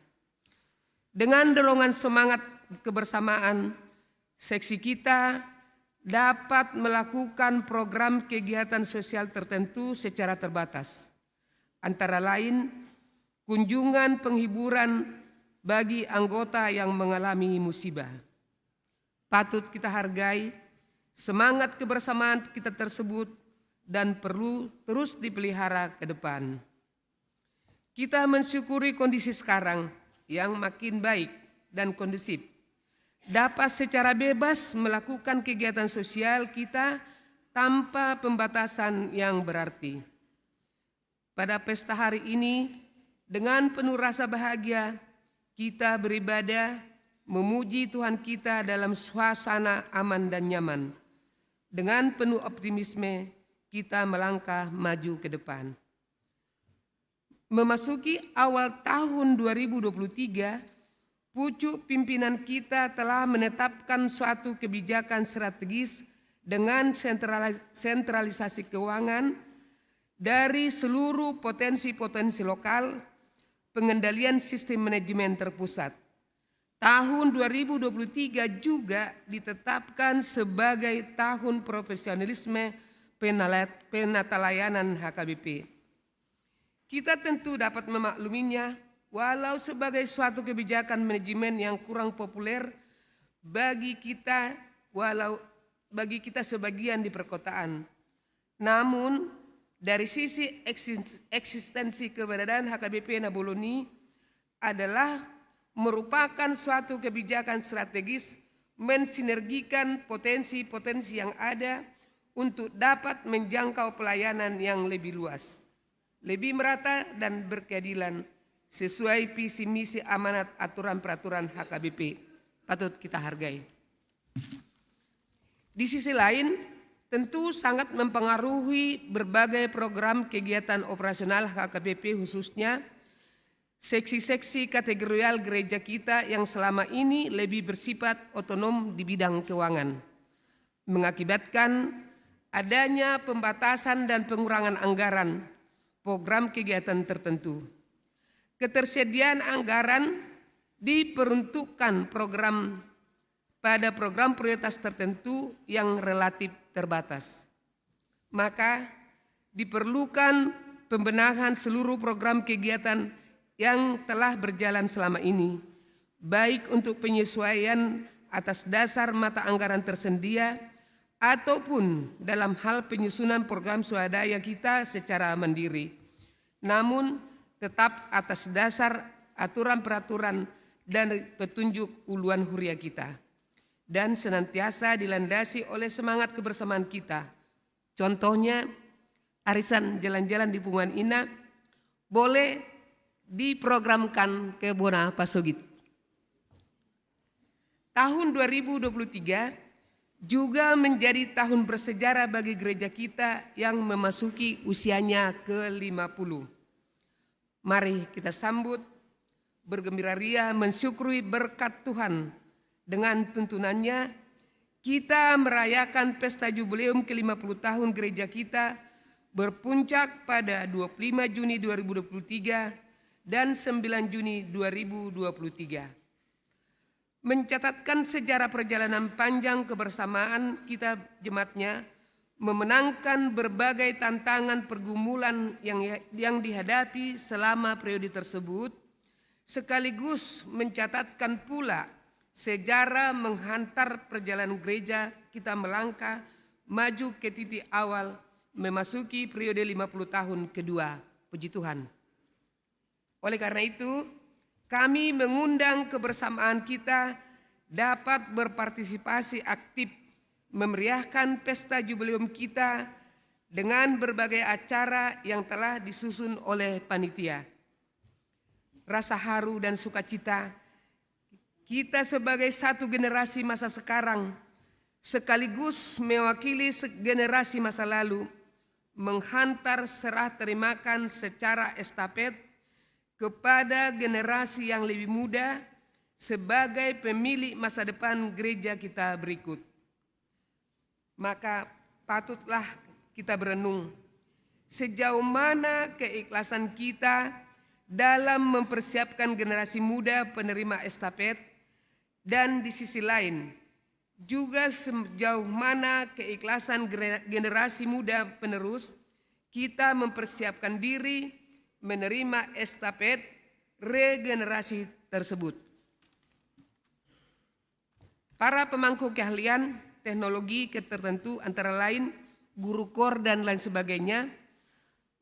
Dengan dorongan semangat kebersamaan, seksi kita dapat melakukan program kegiatan sosial tertentu secara terbatas. Antara lain, kunjungan penghiburan bagi anggota yang mengalami musibah. Patut kita hargai semangat kebersamaan kita tersebut dan perlu terus dipelihara ke depan. Kita mensyukuri kondisi sekarang yang makin baik dan kondusif. Dapat secara bebas melakukan kegiatan sosial kita tanpa pembatasan yang berarti. Pada pesta hari ini, dengan penuh rasa bahagia, kita beribadah, memuji Tuhan kita dalam suasana aman dan nyaman. Dengan penuh optimisme, kita melangkah maju ke depan. Memasuki awal tahun 2023, pucuk pimpinan kita telah menetapkan suatu kebijakan strategis dengan sentralisasi keuangan dari seluruh potensi-potensi lokal, pengendalian sistem manajemen terpusat. Tahun 2023 juga ditetapkan sebagai tahun profesionalisme penata layanan HKBP. Kita tentu dapat memakluminya walau sebagai suatu kebijakan manajemen yang kurang populer bagi kita sebagian di perkotaan. Namun dari sisi eksistensi keberadaan HKBP Naboloni adalah merupakan suatu kebijakan strategis mensinergikan potensi-potensi yang ada untuk dapat menjangkau pelayanan yang lebih luas, lebih merata dan berkeadilan sesuai visi misi amanat aturan peraturan HKBP. Patut kita hargai. Di sisi lain, tentu sangat mempengaruhi berbagai program kegiatan operasional HKBP khususnya seksi-seksi kategorial gereja kita yang selama ini lebih bersifat otonom di bidang keuangan, mengakibatkan adanya pembatasan dan pengurangan anggaran program kegiatan tertentu. Ketersediaan anggaran diperuntukkan pada program prioritas tertentu yang relatif terbatas. Maka diperlukan pembenahan seluruh program kegiatan yang telah berjalan selama ini, baik untuk penyesuaian atas dasar mata anggaran tersedia ataupun dalam hal penyusunan program swadaya kita secara mandiri, namun tetap atas dasar aturan-peraturan dan petunjuk uluan huria kita, dan senantiasa dilandasi oleh semangat kebersamaan kita. Contohnya, arisan jalan-jalan di Punguan Ina boleh diprogramkan ke Bona Pasogit. Tahun 2023 juga menjadi tahun bersejarah bagi gereja kita yang memasuki usianya ke-50. Mari kita sambut, bergembira ria, mensyukuri berkat Tuhan. Dengan tuntunannya, kita merayakan pesta jubileum ke-50 tahun gereja kita berpuncak pada 25 Juni 2023 dan 9 Juni 2023. Mencatatkan sejarah perjalanan panjang kebersamaan kita jemaatnya, memenangkan berbagai tantangan pergumulan yang dihadapi selama periode tersebut, sekaligus mencatatkan pula sejarah menghantar perjalanan gereja kita melangkah maju ke titik awal memasuki periode 50 tahun kedua. Puji Tuhan. Oleh karena itu, kami mengundang kebersamaan kita dapat berpartisipasi aktif memeriahkan pesta jubileum kita dengan berbagai acara yang telah disusun oleh panitia. Rasa haru dan sukacita kita sebagai satu generasi masa sekarang sekaligus mewakili generasi masa lalu menghantar serah terimakan secara estafet kepada generasi yang lebih muda sebagai pemilik masa depan gereja kita berikut. Maka patutlah kita berenung sejauh mana keikhlasan kita dalam mempersiapkan generasi muda penerima estafet, dan di sisi lain juga sejauh mana keikhlasan generasi muda penerus kita mempersiapkan diri menerima estafet regenerasi tersebut. Para pemangku keahlian teknologi tertentu antara lain guru kor dan lain sebagainya,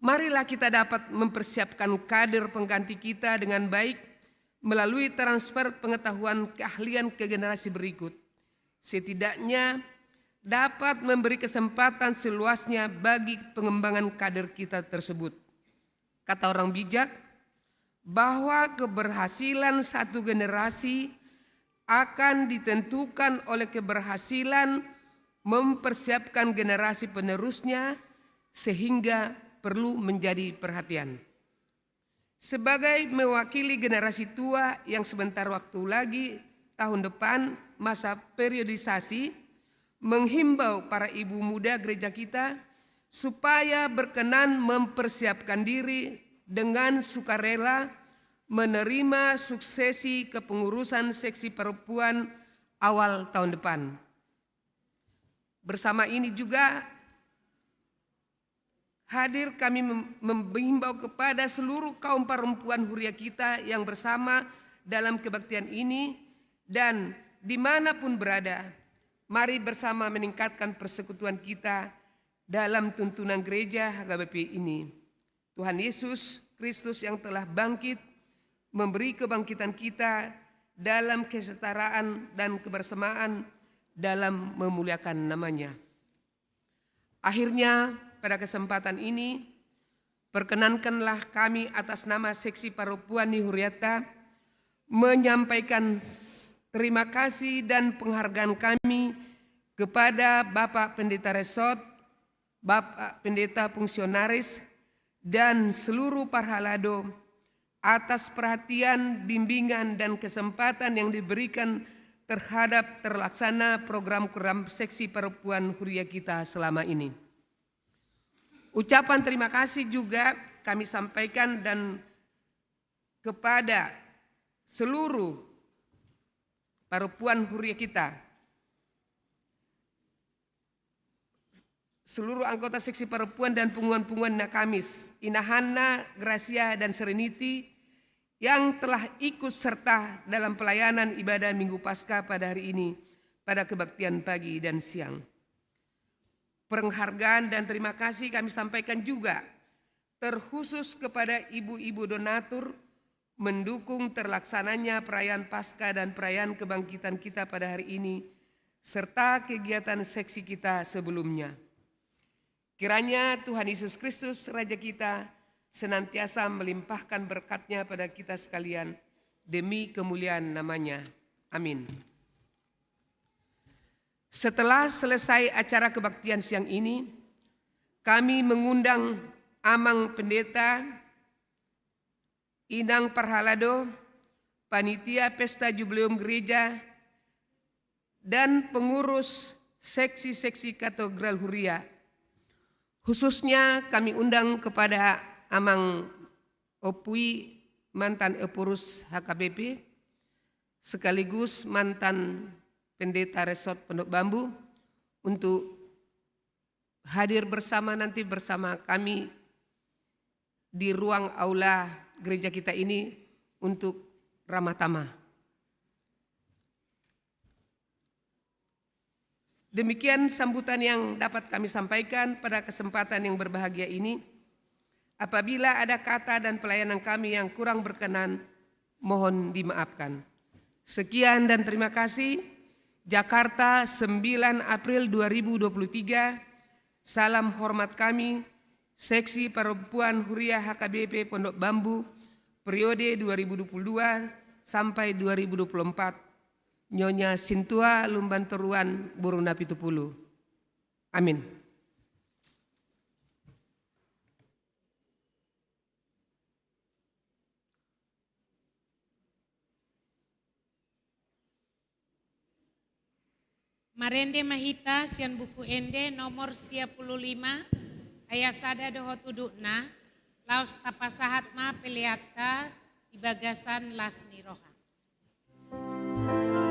marilah kita dapat mempersiapkan kader pengganti kita dengan baik melalui transfer pengetahuan keahlian ke generasi berikut. Setidaknya dapat memberi kesempatan seluasnya bagi pengembangan kader kita tersebut. Kata orang bijak, bahwa keberhasilan satu generasi akan ditentukan oleh keberhasilan mempersiapkan generasi penerusnya, sehingga perlu menjadi perhatian. Sebagai mewakili generasi tua yang sebentar waktu lagi tahun depan masa periodisasi, menghimbau para ibu muda gereja kita supaya berkenan mempersiapkan diri dengan sukarela menerima suksesi kepengurusan seksi perempuan awal tahun depan. Bersama ini juga hadir kami menghimbau kepada seluruh kaum perempuan huria kita yang bersama dalam kebaktian ini, dan dimanapun berada, mari bersama meningkatkan persekutuan kita dalam tuntunan gereja HKBP ini. Tuhan Yesus Kristus yang telah bangkit memberi kebangkitan kita dalam kesetaraan dan kebersamaan dalam memuliakan namanya. Akhirnya pada kesempatan ini perkenankanlah kami atas nama Seksi Perempuan Nihuriata menyampaikan terima kasih dan penghargaan kami kepada Bapak Pendeta Resort, Bapak Pendeta Fungsionaris, dan seluruh parhalado atas perhatian, bimbingan, dan kesempatan yang diberikan terhadap terlaksana program-program Seksi Perempuan Huria kita selama ini. Ucapan terima kasih juga kami sampaikan dan kepada seluruh perempuan huria kita, seluruh anggota seksi perempuan dan punggungan-punggungan Nakamis, Inahana, Gracia, dan Serenity yang telah ikut serta dalam pelayanan ibadah Minggu Paskah pada hari ini pada kebaktian pagi dan siang. Penghargaan dan terima kasih kami sampaikan juga terkhusus kepada ibu-ibu donatur mendukung terlaksananya perayaan Paskah dan perayaan kebangkitan kita pada hari ini, serta kegiatan seksi kita sebelumnya. Kiranya Tuhan Yesus Kristus, Raja kita, senantiasa melimpahkan berkat-Nya pada kita sekalian, demi kemuliaan nama-Nya. Amin. Setelah selesai acara kebaktian siang ini, kami mengundang Amang Pendeta, Inang Parhalado, Panitia Pesta Jubileum Gereja, dan pengurus seksi-seksi Katedral Huria. Khususnya kami undang kepada Amang Opui, mantan Epurus HKBP, sekaligus mantan Pendeta Resort Pondok Bambu, untuk hadir bersama nanti bersama kami di ruang aula gereja kita ini untuk ramah tamah. Demikian sambutan yang dapat kami sampaikan pada kesempatan yang berbahagia ini. Apabila ada kata dan pelayanan kami yang kurang berkenan, mohon dimaafkan. Sekian dan terima kasih. Jakarta, 9 April 2023. Salam hormat kami, Seksi Perempuan Huria HKBP Pondok Bambu, periode 2022 sampai 2024. Nyonya Sintua Lumbanteruan Buruna Pitupulu. Amin. Marende Mahita sian buku ende nomor 55 ayat sada dohot udukna laos tapasahatma peliata di bagasan lasni roha. Hallelujah,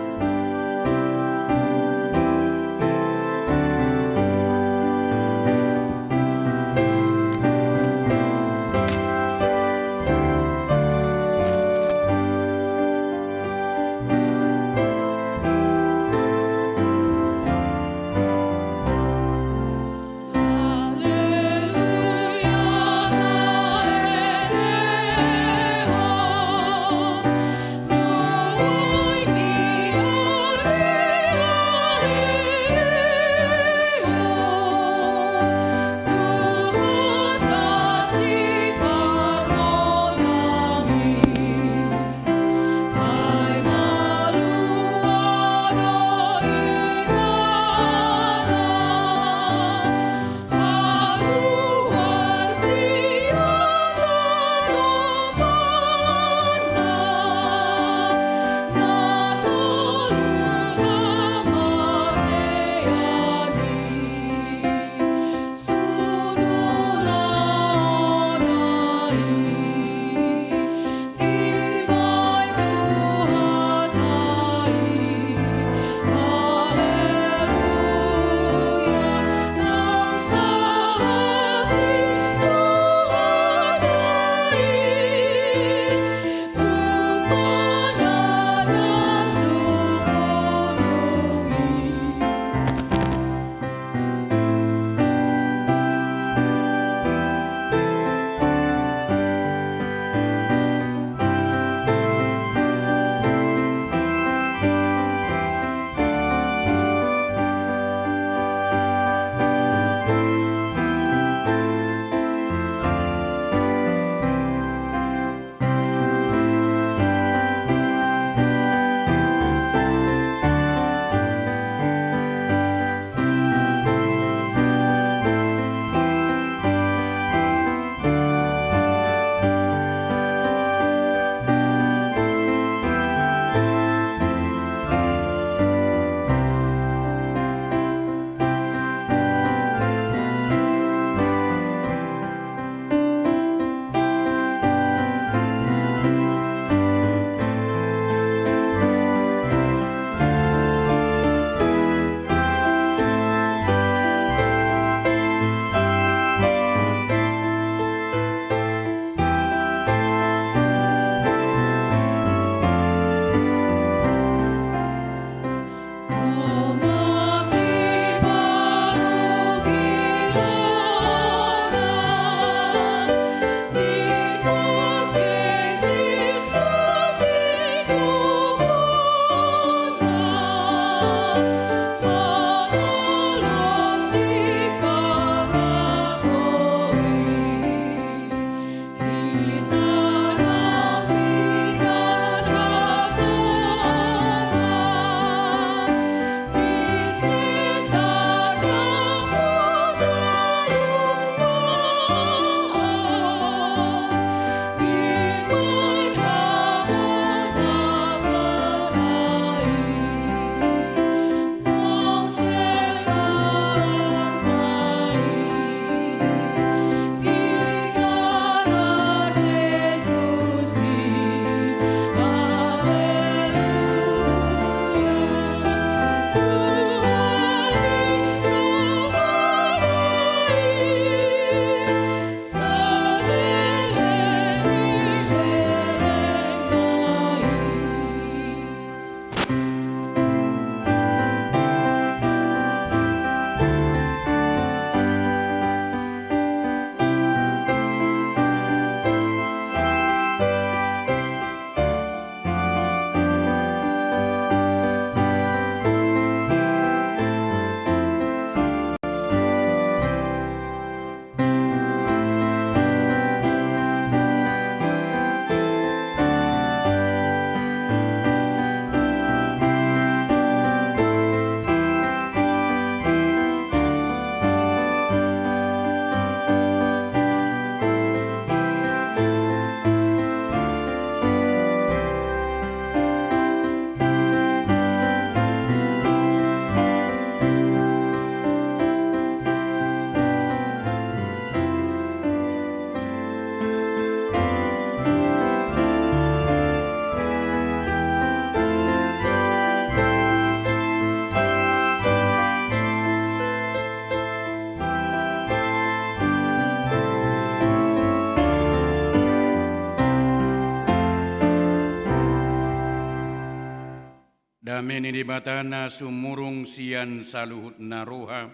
Kami ni batana sumurung sian saluhut naroha,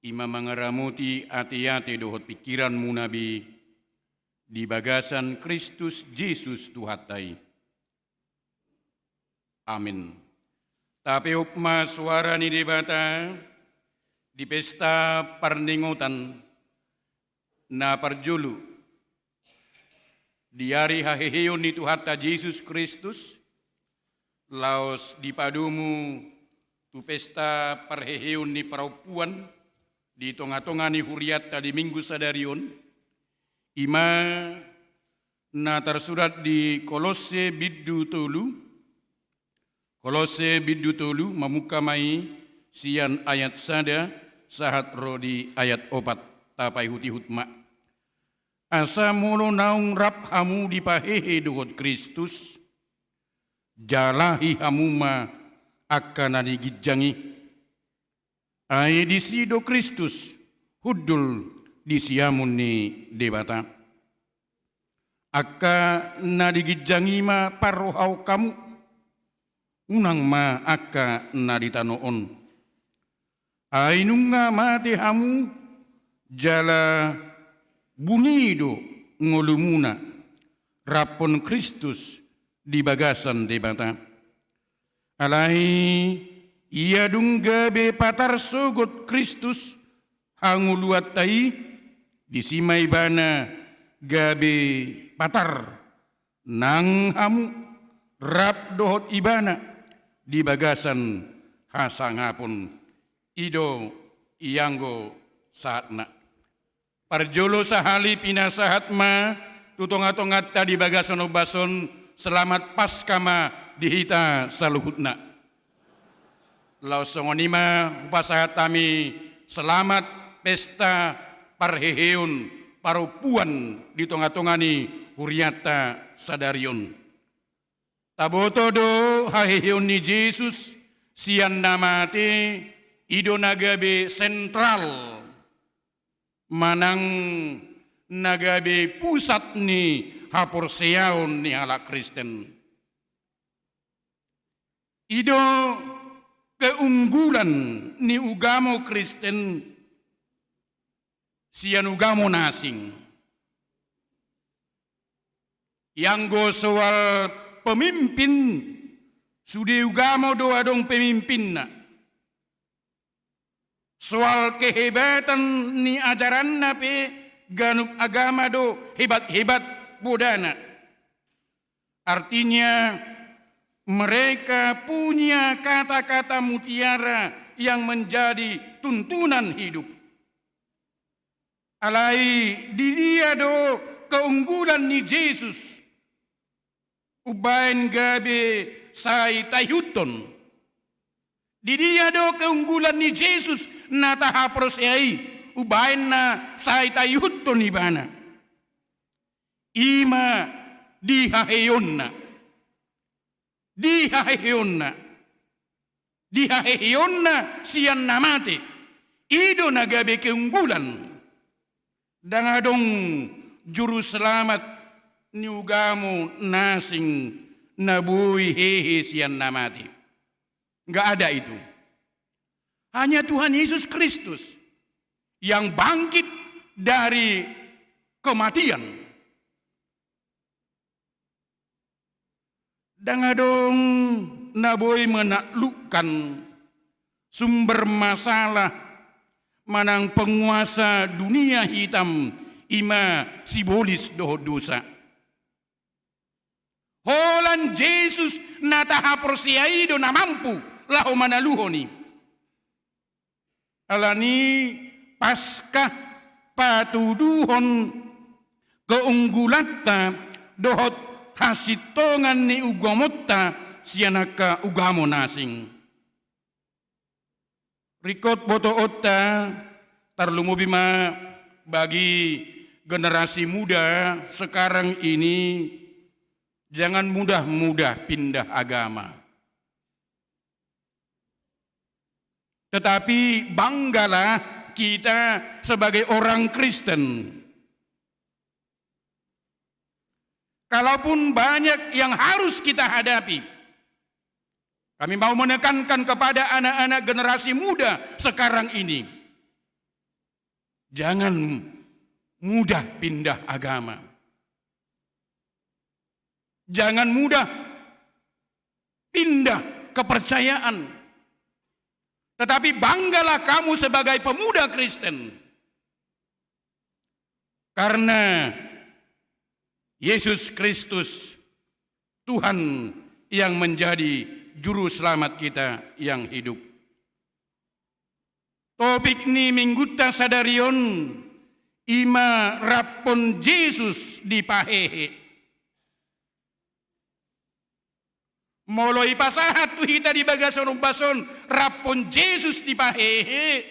ima mangaramuti ati-ati dohot pikiran munabi, di bagasan Kristus Yesus Tuhatai. Amin. Tapi upma suara ni debata, di pesta parningutan, na parjulu, di hari haheheon ni Tuhata Yesus Kristus, laos di padumu tu pesta parheheon ni paraupuan di tonga-tonga ni huriata di minggu sadarion ima na tersurat di Kolose biddu tolu mamuka mai sian ayat sada sahat rodi ayat opat tapai huti hutma asa mulu naung rap hamu di pahehe dohot Kristus jalahi hamuma akan digijangi ai disido Kristus hudul disiamun ni debata akka nadigijangi ma parohau kamu unang ma akka naditanoon ai nunga mate hamu jala bunido ngolumuna rapon Kristus di bagasan debata. Alai ia dungga be patar sogot Kristus hanguluat tai disimai bana gabe patar nang hamu rap dohot ibana di bagasan hasangapun ido ianggo saatna. Parjolo sahali pinasahat ma tutongat-tongat tadi bagasan obason selamat paskama dihita saluhutna. Lausongonima upasahat kami selamat pesta parheheon parupuan di tonga-tongani huriata sadarion. Tabotodo haheheon ni Yesus sian namate ido nagabe sentral manang nagabe pusat ni hapor seaon ni ala Kristen. Ido keunggulan ni ugamo Kristen sian ugamo nasing. Yang go soal pemimpin sude ugamo doa dong pemimpin na. Soal kehebatan ni ajaran na pe ganuk agama do hebat-hebat bodana. Artinya mereka punya kata-kata mutiara yang menjadi tuntunan hidup. Alai di dia do keunggulan ni Yesus. Ubain gabe sai tayuton. Di dia do keunggulan ni Yesus na tahaprosei. Ubain na sai tayuton ibana. Ima dihaheyonna sian namate ido nagabe keunggulan dangadong juru selamat ni ugamo nasing nabui hehe sian namate. Enggak ada itu. Hanya Tuhan Yesus Kristus yang bangkit dari kematian. Dangadong naboy menaklukkan sumber masalah manang penguasa dunia hitam ima sibolis dohot dosa. Holan Yesus natahaprosiaido na mampu laho manaluhoni. Alani paskah patuduhon keunggulatta dohot hasitongan ni ugamotta sianaka ugamo nasing. Rikot boto otta tarlumubima bagi generasi muda sekarang ini jangan mudah-mudah pindah agama. Tetapi banggalah kita sebagai orang Kristen. Kalaupun banyak yang harus kita hadapi, Kami mau menekankan kepada anak-anak generasi muda sekarang ini. Jangan mudah pindah agama. Jangan mudah pindah kepercayaan. Tetapi banggalah kamu sebagai pemuda Kristen. Karena Yesus Kristus Tuhan yang menjadi Juru Selamat kita yang hidup. Topik ni mingguta sadarion ima rapon Yesus di pahehe. Moloi pasahat tu hita di bagason bason rapon Yesus di pahehe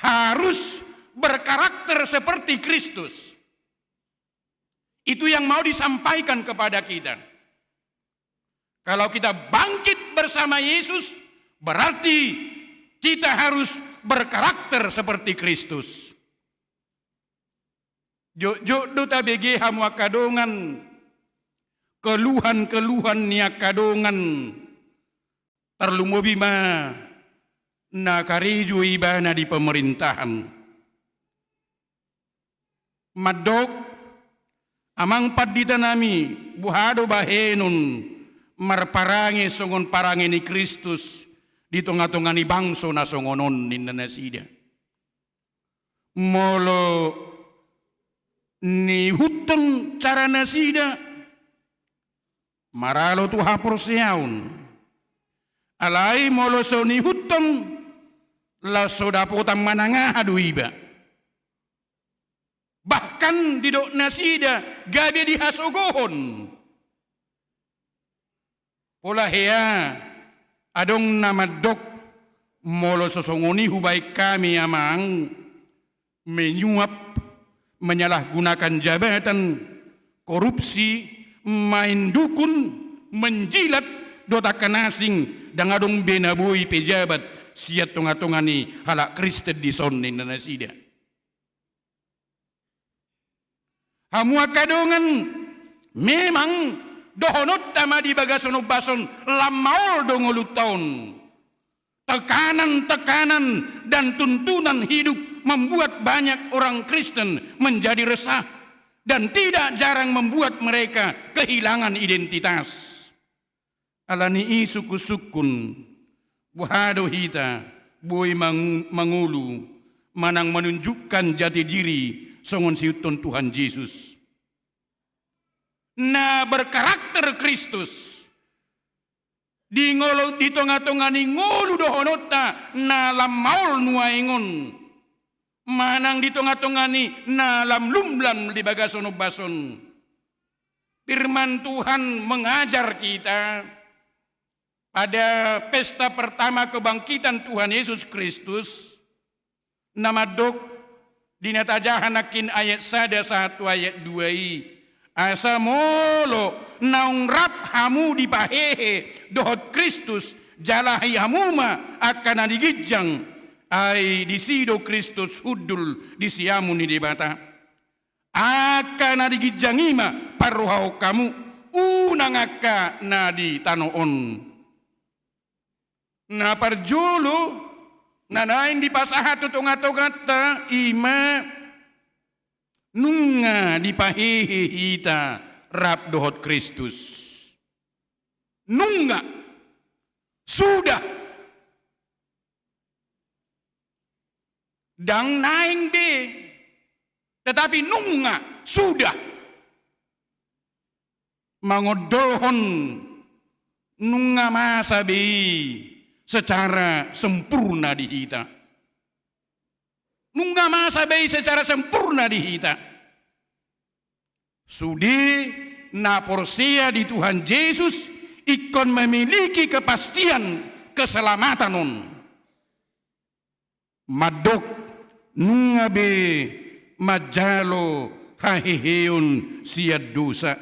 harus berkarakter seperti Kristus. Itu yang mau disampaikan kepada kita. Kalau kita bangkit bersama Yesus, berarti kita harus berkarakter seperti Kristus. Jok duta bege hamu kadongan, keluhan nia kadongan, terlumobima na kariju ibana di pemerintahan. Madok amang padita nami buhado bahenun marparangi songon parangi ni Kristus di tengah-tengah ni bangso na songonon ni nanasida. Molo ni hutang cara nasida maralo tu hapor siaun. Alai molo so ni hutang la soda potang mananga adu iba. Bahkan di dok nasida gabe di hasogohon. Pola hea adong nama dok molo sosongoni hubai kami amang menyuap menyalahgunakan jabatan, korupsi, main dukun, menjilat dota kanasing dan adong benabui pejabat siat tonga-tongani halak Kristen di sonni nanasida. Hamua kadongan memang dohonot tama di bagasono bason lamaol dongolu tahun. Tekanan-tekanan dan tuntunan hidup membuat banyak orang Kristen menjadi resah dan tidak jarang membuat mereka kehilangan identitas. Alani suku sukun buhado hita boy mangulu manang menunjukkan jati diri songon siuton Tuhan Yesus. Na berkarakter Kristus di ngolo di tengah-tengah ni ngolu dohonota na lam maul nuaingon manang di tengah-tengah ni na lam lumlam di bagasono bason. Firman Tuhan mengajar kita pada pesta pertama kebangkitan Tuhan Yesus Kristus nama dok dinatajahanakin ayat 1 ayat 2 asa molo naung rap hamu di pahehe dohot Kristus jalahi hamuma akan adigijang ay disido Kristus hudul disiamu ni debata akan adigijangima paruhau kamu unang akka na di tanoon na parjolo na naing di pasahat tunga-tungata ima nunga di pahehe hita rap dohot Kristus. Nunga sudah dang naing be tetapi nunga sudah mangodohon nunga masa be secara sempurna di hita. Nunga masa be secara sempurna di hita. Sudi na porsia di Tuhan Yesus ikon memiliki kepastian keselamatan on. Madok nunga be majalo haheheon siad dosa.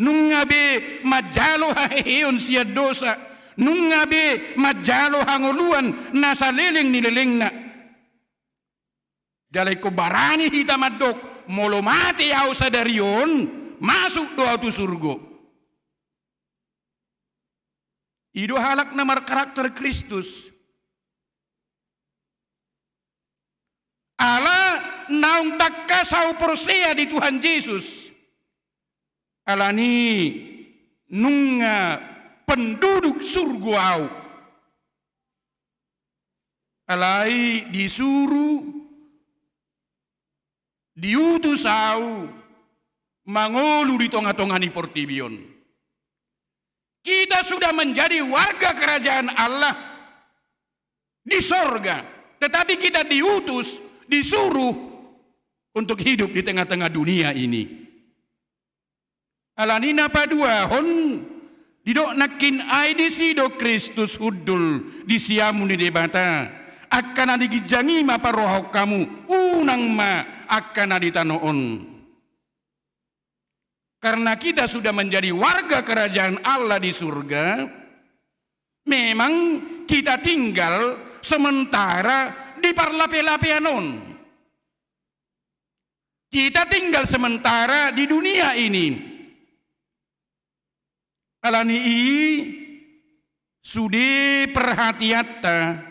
Nunga be majalo haheheon siad dosa. Nunga be majalo hangoluan nasa leleng ni leleng na. Jalai ko barani hita madok molo mati au sadarion masuk doa tu surgo. Ido halak namar karakter Kristus. Allah naung takka sau persea di Tuhan Yesus. Alani nunga penduduk surga. Alai disuruh, diutus au, mangolu di tengah-tengah ni portibion. Kita sudah menjadi warga kerajaan Allah di sorga, tetapi kita diutus, disuruh untuk hidup di tengah-tengah dunia ini. Alanina paduahon didok nakin ai disido Kristus hudul disiamu ni debata. Akan digijangi ma parohok kamu unang ma akan ditanoon. Karena kita sudah menjadi warga kerajaan Allah di surga, memang kita tinggal sementara di parlape-lapeanon. Kita tinggal sementara di dunia ini. Alani sudi perhatiatta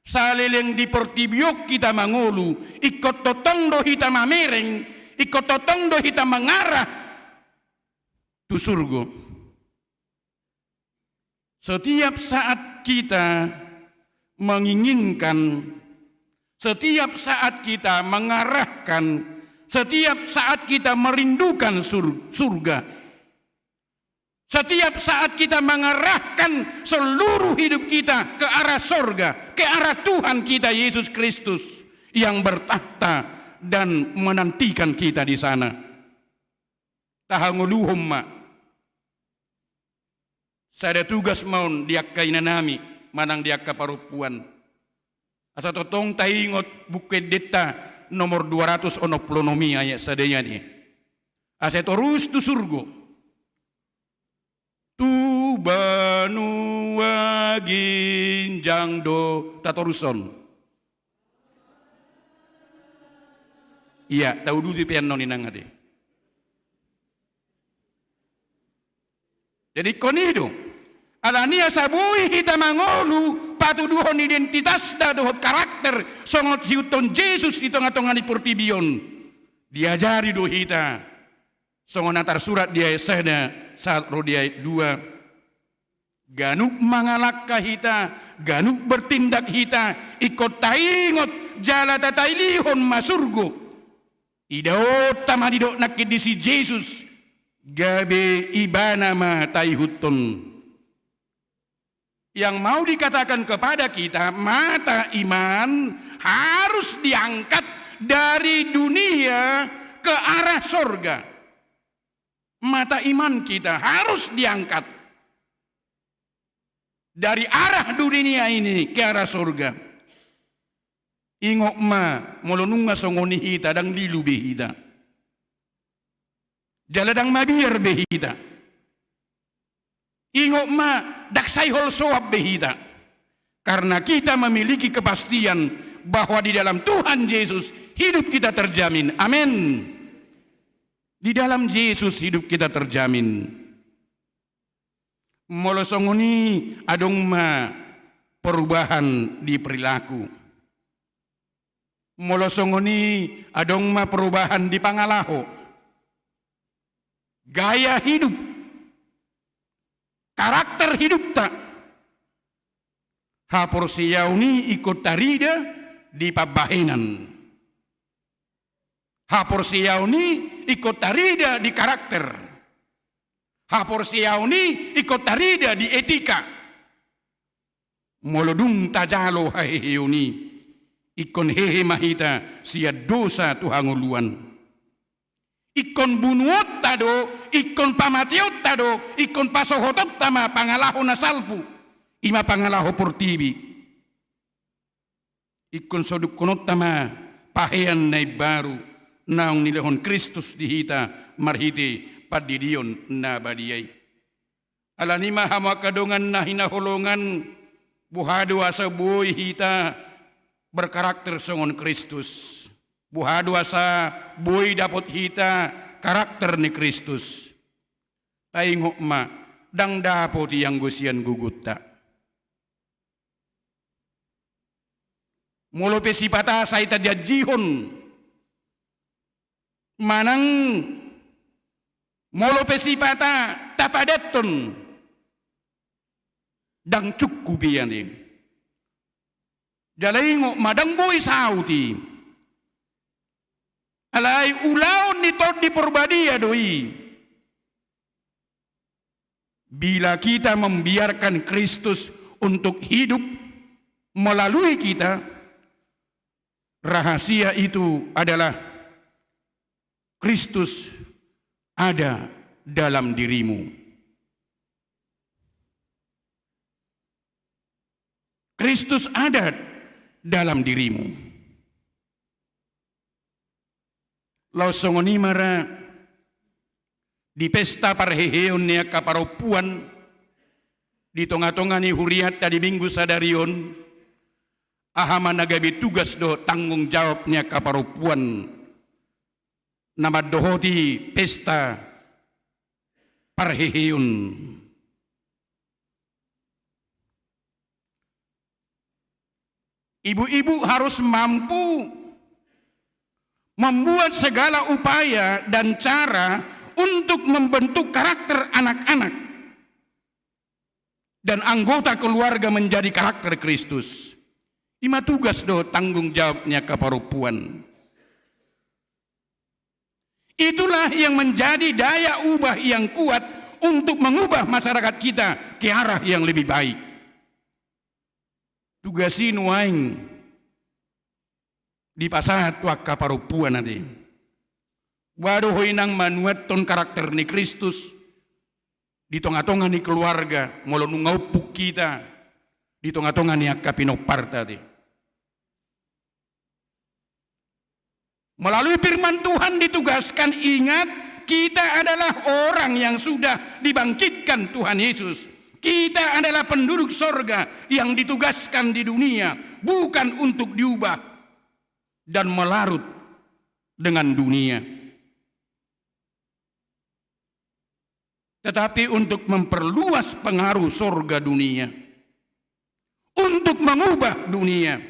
saleleng di portibiok kita mangolu, ikut totong do hita mamereng, ikut totong do hita mengarah tu surga. Setiap saat kita menginginkan, setiap saat kita mengarahkan, setiap saat kita merindukan surga, setiap saat kita mengarahkan seluruh hidup kita ke arah surga, ke arah Tuhan kita Yesus Kristus yang bertahta dan menantikan kita di sana. Tahanguluhum ma. Saya ada tugas maun diakka inanami, manang diakka parupuan. Asa totong taingot bukit deta nomor 200 onoplonomi ayat sadaya ni. Asa terus tu surga. Tu banua ginjang do tatoruson. Iya, tahu dulu di piano ni nangade. Jadi konido, alania sabui hita mangolu patuduhon identitas da dohot karakter songot siuton Yesus di tengah-tengah ni portibion. Diajari do hita songot natar surat dia sada saat rodia 2 ganuk mangalakka hita, ganuk bertindak hita, ikut taingot jala tatailihon masurgo. Idaot tama didok nakit di si Yesus gabe ibana ma taihuton. Yang mau dikatakan kepada kita, mata iman harus diangkat dari dunia ke arah sorga. Mata iman kita harus diangkat dari arah dunia ini ke arah surga. Ingok ma molonunga songoni hita dang dilu behita. Jaladang mabir behita. Ingok ma daksai hol soab behita. Karena kita memiliki kepastian bahwa di dalam Tuhan Yesus hidup kita terjamin. Amin. Di dalam Yesus hidup kita terjamin. Molosongoni adong ma perubahan di perilaku. Molosongoni adong ma perubahan di pangalaho. Gaya hidup. Karakter hidup tak. Haporsiyauni ikut tarida di pabahenan. Haporsiyauni ikut tarida di karakter. Haporsiyauni ikut tarida di etika. Molodung tajalo haheheuni. Ikon hehe mahita sia dosa tuhanguluan. Ikon bunuot tado, ikon pamatiot tado, ikon pasohotot tama pangalaho na salpu. Ima pangalaho portibi. Ikon sodukonot tama pahean na baru. Naung nilehon Kristus dihita marhiti padidion na badiyay. Alanima hama kadongan na hinaholongan buhado asa buhay hita berkarakter songon Kristus. Buhado asa buhay dapat hita karakter ni Kristus. Taingok ma dang dapo tiyang gusian gugutta. Molo pesipata sa itajajihon manang molo pesipata tapadeton dang cukupi yan din. Jalaingo madang boy sauti. Alay ulaon nito di porbadia doi. Bila kita membiarkan Kristus untuk hidup melalui kita, rahasia itu adalah Kristus ada dalam dirimu. Kristus ada dalam dirimu. Lausongoni mara di pesta parheheon niya kaparopuan di tonga-tonga ni huriat tadi minggu sadarion ahama nagabi tugas do tanggung jawabnya kaparopuan nama dohoti pesta parheheon. Ibu-ibu harus mampu membuat segala upaya dan cara untuk membentuk karakter anak-anak dan anggota keluarga menjadi karakter Kristus. Ima tugas do tanggung jawabnya kaparopuan. Itulah yang menjadi daya ubah yang kuat untuk mengubah masyarakat kita ke arah yang lebih baik. Tugasin waing di pasat wak kaparopuan nanti. Waduh inang manuat ton karakter ni Kristus di tonga-tonga ni keluarga molo nungaupuk kita di tonga-tonga ni akapinoparta tadi. Melalui firman Tuhan ditugaskan, ingat kita adalah orang yang sudah dibangkitkan Tuhan Yesus. Kita adalah penduduk sorga yang ditugaskan di dunia bukan untuk diubah dan melarut dengan dunia, tetapi untuk memperluas pengaruh sorga dunia, untuk mengubah dunia.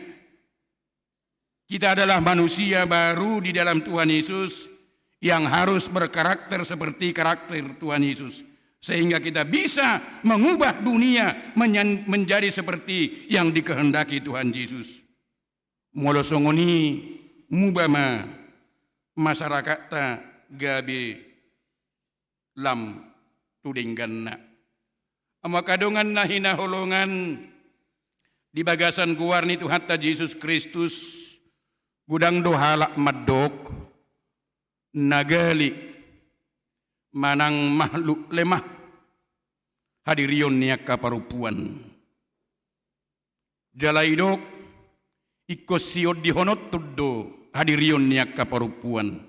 Kita adalah manusia baru di dalam Tuhan Yesus yang harus berkarakter seperti karakter Tuhan Yesus, sehingga kita bisa mengubah dunia menjadi seperti yang dikehendaki Tuhan Yesus. Molosongoni mubama masyarakat ta gabi lam tudingganna. Amakadongan na hinaholongan di bagasan guarni Tuhan ta Yesus Kristus gudang dohalak madok nagali manang makhluk lemah hadirion niya kaparupuan jalaidok ikosiod dihonot tuddo hadirion niya kaparupuan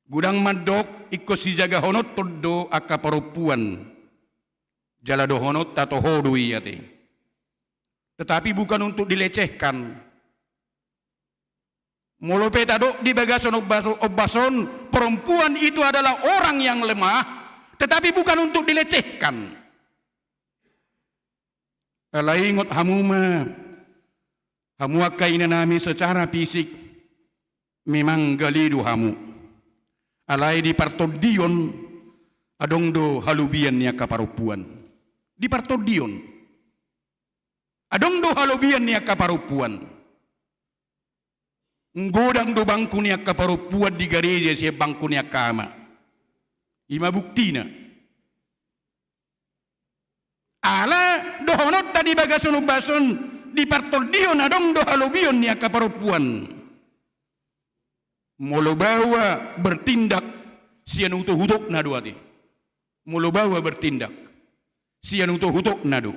gudang madok ikosi jaga honot tuddo akaparupuan jalado honot tato hodui yate, tetapi bukan untuk dilecehkan. Molope tado di bagasan obason perempuan itu adalah orang yang lemah, tetapi bukan untuk dilecehkan. Alaingot hamuma hamuakai nami secara fisik memang galidu hamu. Alai di partodion adongdo halubian nia kaparupuan. Di partodion adongdo halubian nia kaparupuan. Nggodang do bangku niya kaparupuan di gereja siya bangku niya kama. Ima buktina. Ala dohonot tadi bagason bason di partoldion adong do halubion niya kaparupuan. Molo bawa bertindak siya nuto hutok na do ati. Molo bawa bertindak siya nuto hutok na do.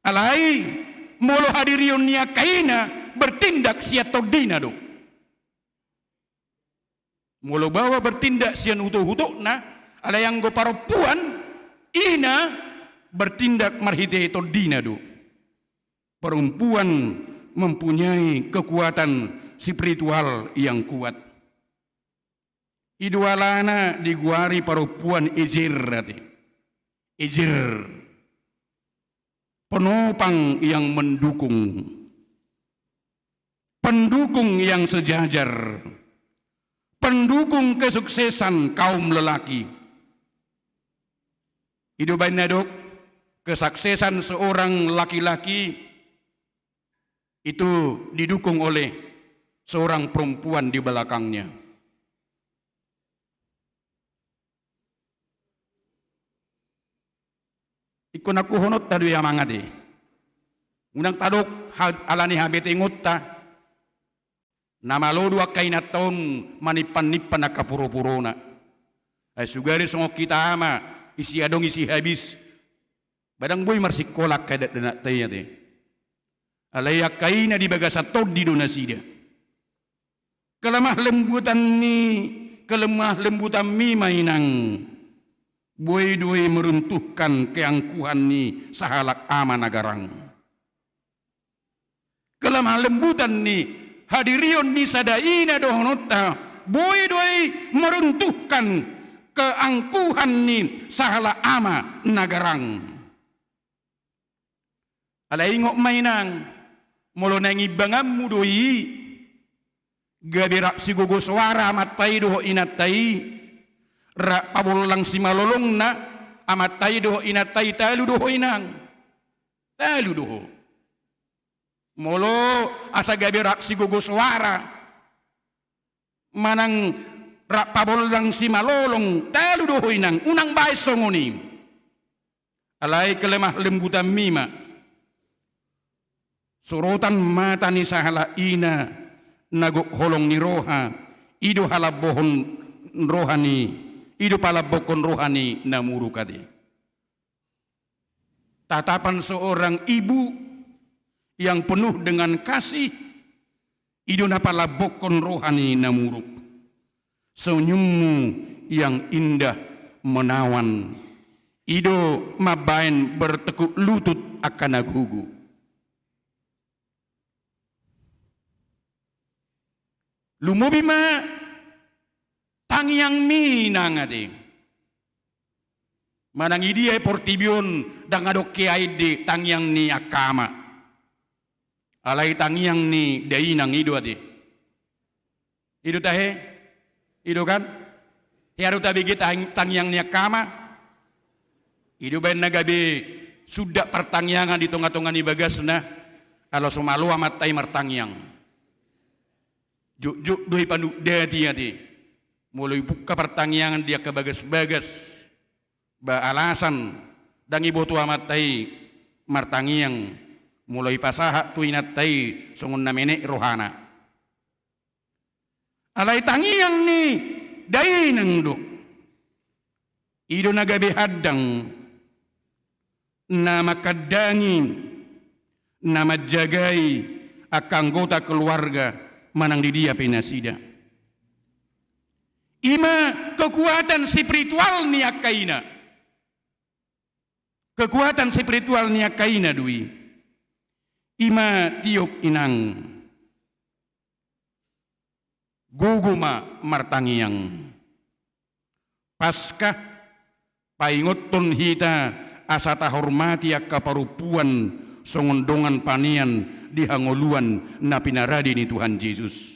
Alai molo hadirion niya kaina bertindak sia todina do. Molo bawa bertindak sia hutuk na ala yang go parupuan ina bertindak marhite todina do. Perempuan mempunyai kekuatan spiritual yang kuat. Idualana diguari parupuan ijir ati. Ijir. Penopang yang mendukung. Pendukung yang sejajar. Pendukung kesuksesan kaum lelaki. Idu bainadok kesuksesan seorang laki-laki itu didukung oleh seorang perempuan di belakangnya. Ikon aku honot tadu ya mangade. Unang tadok alani habete ngutta. Nama lodu akaina taon manipan-nipan nakapuro-purona. Ay sugari songok kita ama isi adong isi habis. Badang boy marsikolak kadat dana taya te. Alay akaina di bagasa tod di donasida. Kelemah lembutan mi mainang. Boy-doy meruntuhkan keangkuhan ni sahalak ama nagarang. Kelemah lembutan ni hadirion ni sadaina dohonota. Boy-doy meruntuhkan keangkuhan ni sahalak ama nagarang. Alay ngok mainang. Molo nangi bangamu doi. Gabirak si gugu suara matai doho inatai. Rak pabolang si malolong na amat tayo doho inatay talu doho inang talu doho molo asa gabi rak si guguswara manang rak pabolang si malolong talu doho inang unang bae songoni alay kelemah lembutan mima sorotan mata ni sahala ina nagok holong ni roha ido halabohon rohani Idu palabokon rohani namuru kadi. Tatapan seorang ibu yang penuh dengan kasih. Idu napalabokon rohani namuru. Senyummu yang indah menawan. Idu mabain bertekuk lutut akan agugu. Lumubima tangyang minang ati. Manang idia portibion dang adok kiaide tangyang ni akama. Alay tangyang ni dainang idu ati. Idu tahe? Idu kan? Hiaru tabigi tangyang ni akama. Idu bain nagabi sudah pertangyangan di tongah-tongah ni bagasna. Kalau sumalu amat tay martangyang. Juk doi pandu dati ati. Mulai buka pertangyangan dia ke bagas-bagas ba alasan dan ibu tua matai martangiang mulai pasaha tu inatai songun namene rohana alay tangiang ni dainang duk ido nagabe haddang nama kadangi nama jagai akanggota keluarga manang di dia pinasida. Ima kekuatan spiritual ni akaina. Kekuatan spiritual ni akaina dui. Ima tiup inang. Guguma martangiang. Paskah paingoton hita asata hormati akka parupuan songondongan panian di hangoluan na pinaradi ni Tuhan Yesus.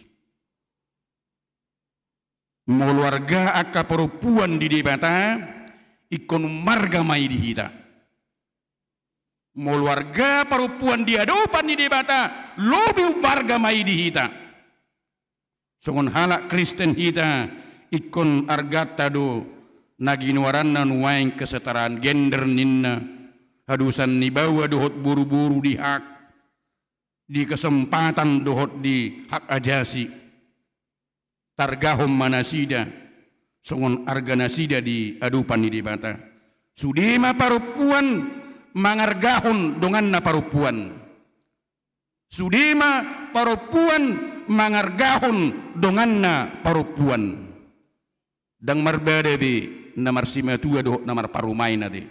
Moluarga akka perupuan di debata ikon marga mai di hita. Moluarga perupuan di adopan di debata lobi marga mai di hita. Songon halak Kristen hita ikon argata do naginuaran nuwaing kesetaraan gender ninna hadusan ni bawa dohot buru-buru di hak di kesempatan dohot di hak ajasi. Targahom manasida songon arga nasida di adupan di debata sudima parupuan mangargahon dongan na parupuan sudima parupuan mangargahon dongan na parupuan dang marbadabi na marsima tua do na marparumay na di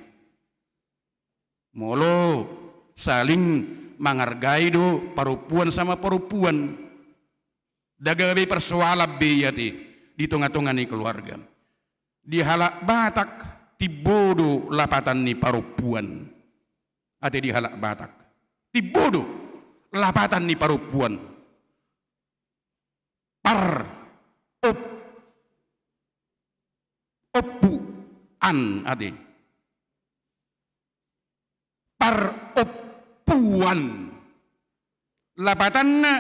molo saling mangargai do parupuan sama parupuan. Dagabi persoalab biyati di tengah-tengah ni keluarga. Di halak Batak tibodo lapatan ni parupuan. Ate di halak Batak tibodo lapatan ni parupuan. Par oppu an ate. Par oppuan. Lapatan na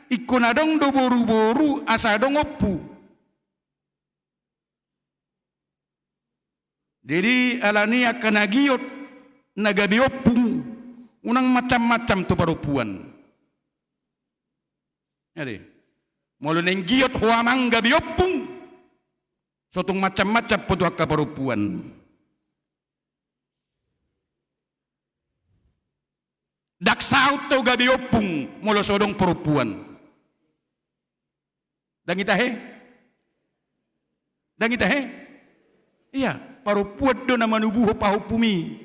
ikunadong do boru-boru asadong oppu. Jadi alani akan nagiot nagabi oppung unang macam-macam tu parupuan. Jadi mulu neng giot huamang gabi oppung sotong macam-macam putu akka parupuan. Daksaut tu gabi oppung mulu sodong parupuan. Dan kita he? Iya, parupuan do na manubuho pahupumi.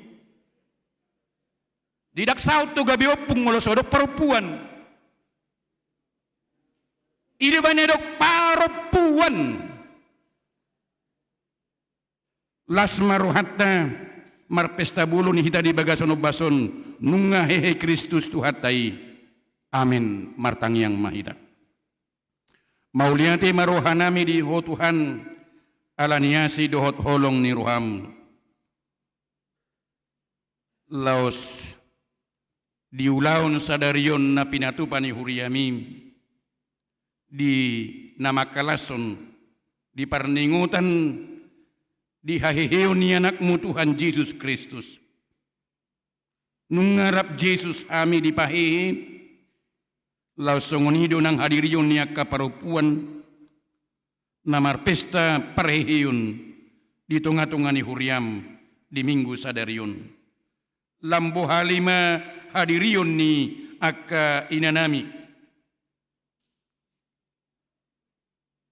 Didak saut to gabi opung molo sodok parupuan. Ide banedok parupuan. Las maruhatta marpesta bulu ni hita di bagason bason nunga hehe Kristus tuhatai. Amin martangiang mahita. Mauliati marohanami di ho Tuhan alaniasi dohot holong ni ruham. Laos diulaun sadarion na pinatupan ni huriami di nama kalason di parningutan di hahihiyon ni anakmu Tuhan Yesus Kristus. Nungarap Yesus ami di pahihi laos songonido ng hadiriyon niya kaparupuan na marpesta parehiyon di tunga-tunga ni huriam di minggu sadarion. Lambo halima hadiriyon ni akka inanami.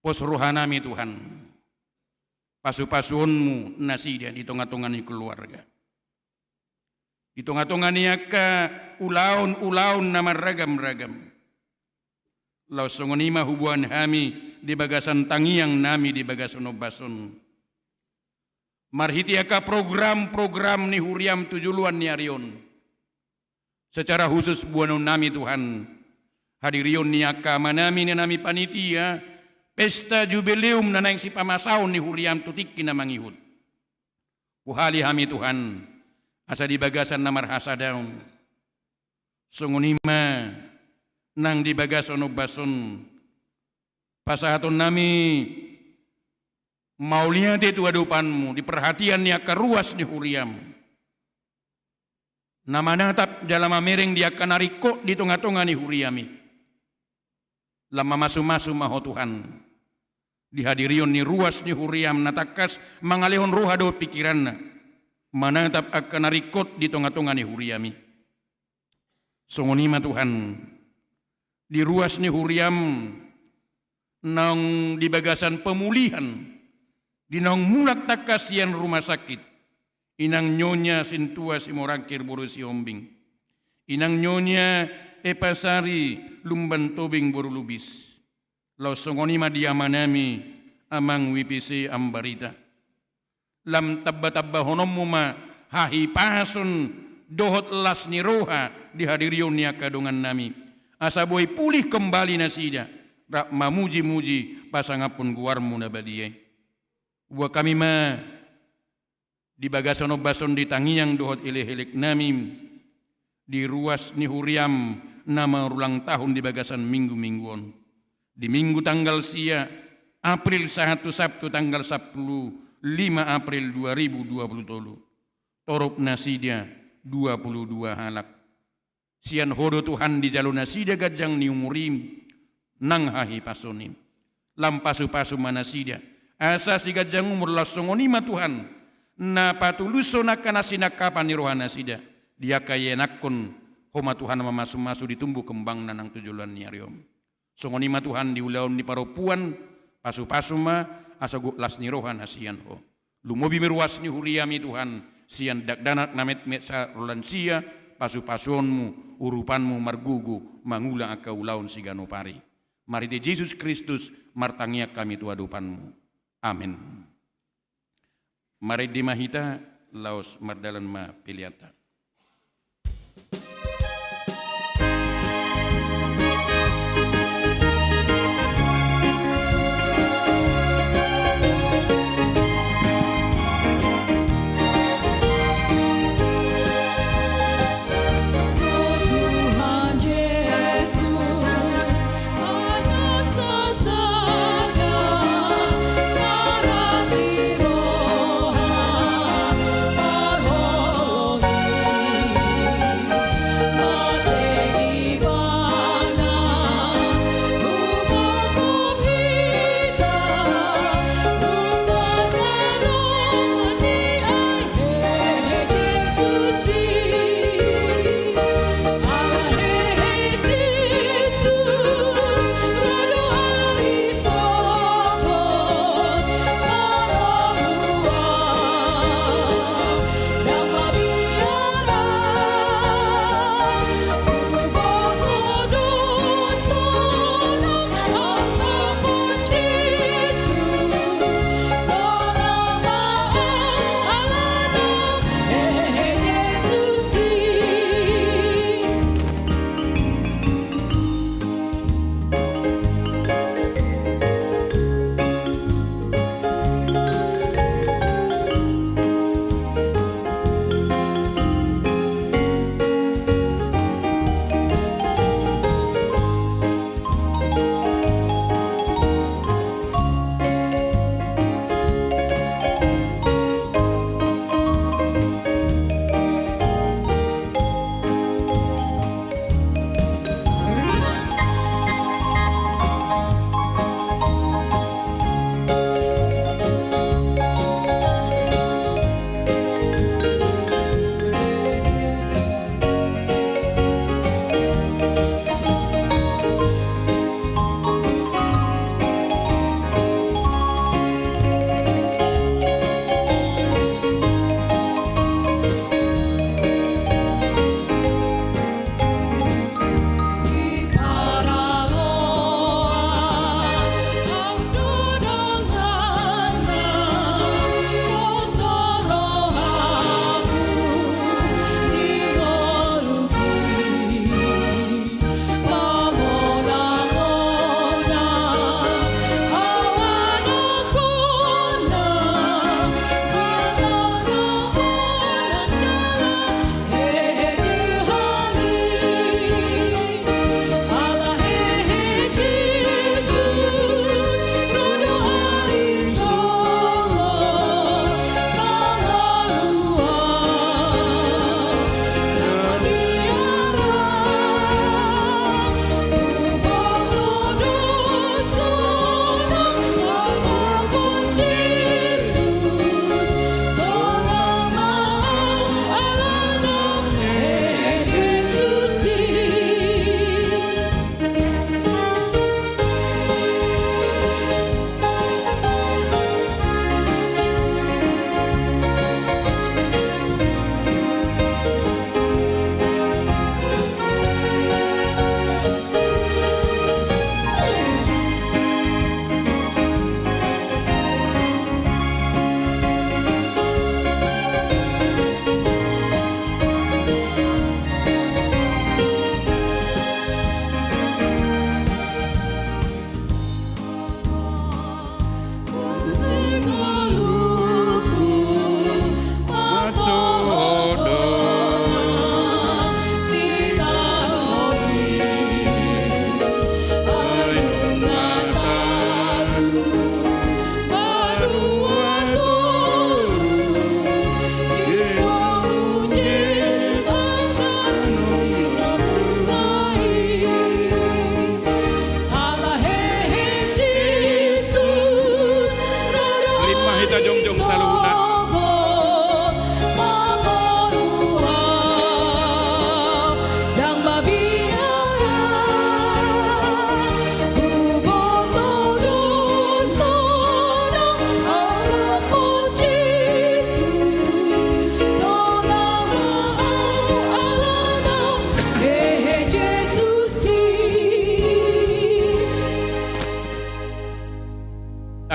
Posruhanami Tuhan. Pasu-pasuonmu nasidia di tunga-tunga ni keluarga. Di tunga-tunga ni akka ulaun-ulaun na maragam-ragam. Laos songonima hubuan hami di bagasan tangiang nami di bagasan obason. Marhiti aka program-program ni huriam tujuluan ni arion. Secara khusus buanon nami Tuhan. Hadirion ni aka manami ni nami panitia. Pesta jubileum na naing si pamasaw ni huriam tutik na mangihud. Uhali hami Tuhan. Asa di bagasan na marhasa daw. Songonima nang di bagasan obason. Pasahaton nami mauliat itu adupanmu di perhatian ni aka ruas ni huriam. Nama natap dalam mereng dia akan nariko di tengah-tengah ni huriami. Lama masu-masu maho Tuhan. Dihadirion ni ruas ni huriam natakas mangalihon ruha do pikiran. Manatap akan nariko di tengah-tengah ni huriami. Songonima Tuhan. Di ruas ni huriam nang di bagasan pemulihan di nang mulak takasian rumah sakit inang nyonya sintua si morangkir boru si ombing inang nyonya epasari lumban tobing boru lubis lau songonima diamanami amang wipisi ambarita lam tabba-tabba honomu ma hahi pason dohot las ni roha dihadirion ni akadongan nami asa boy pulih kembali nasida rak mamuji-muji pasangapun guarmu na badiyay. Buat kami ma di bagasan obason di tangiang dohot ilih-ilik nami di ruas ni huriam nama ulang tahun di bagasan minggu-mingguon. Di minggu tanggal sia April 1 Sabtu tanggal 10 5 April 2020 torop nasidia 22 halak. Sian hodo Tuhan di jalur nasidia gajang ni umurim nang hahi pasonim. Lampasu-pasu manasidia. Asa si gajang umur lasongonima Tuhan. Na patuluso na kanasinakapan ni rohana sida. Dia kaya nakon homa Tuhan mamasu-masu ditumbuh kembang nanang tujulan ni ariom. Songonima Tuhan di ulaun ni parupuan. Pasu-pasu ma asagu las ni rohana sian ho. Lumobi meruas ni huriami Tuhan. Sian dakdanak namet-met sa rolansia. Pasu-pasunmu, urupanmu margugu, mangula aka ulaun si ganopari. Mari di Yesus Kristus martangia kami tua dupanmu. Amin. Mari di mahita laos mardalan ma piliata.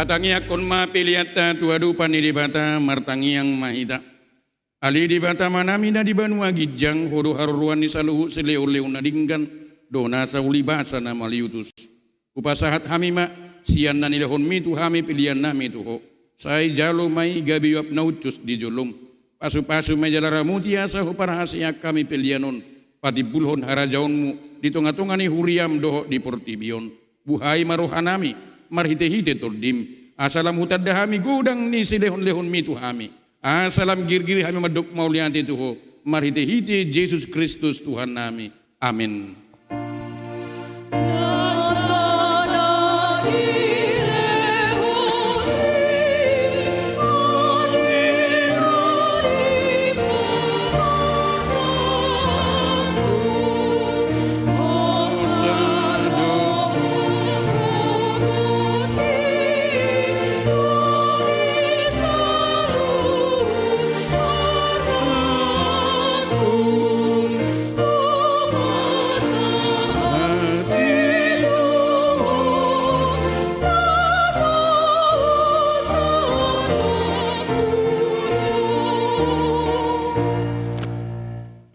Tatangi akon ma piliata tuadupan di bata martangi yang mahita. Ali di bata manami na di banua gijang hodo haruruan ni saluhu seleu-leu nadinggan dona sauli basa na maliutus. Upasahat hamima sian na nilahon mitu hami pilihan nami tuho. Sai jalo mai gabi wap naucus di julum. Pasu-pasu may jalaramuti asa ho parahasya kami pilihanon. Pati bulhon harajaonmu di tunga-tunga ni huriam doho di portibion. Buhay marohanami marhite-hite tordim. Asalam hutad dahami gudang ni silehon-lehon mitu hami. Asalam girgiri hami madok maulianti tuho. Marhite-hite Yesus Kristus Tuhan nami. Amin.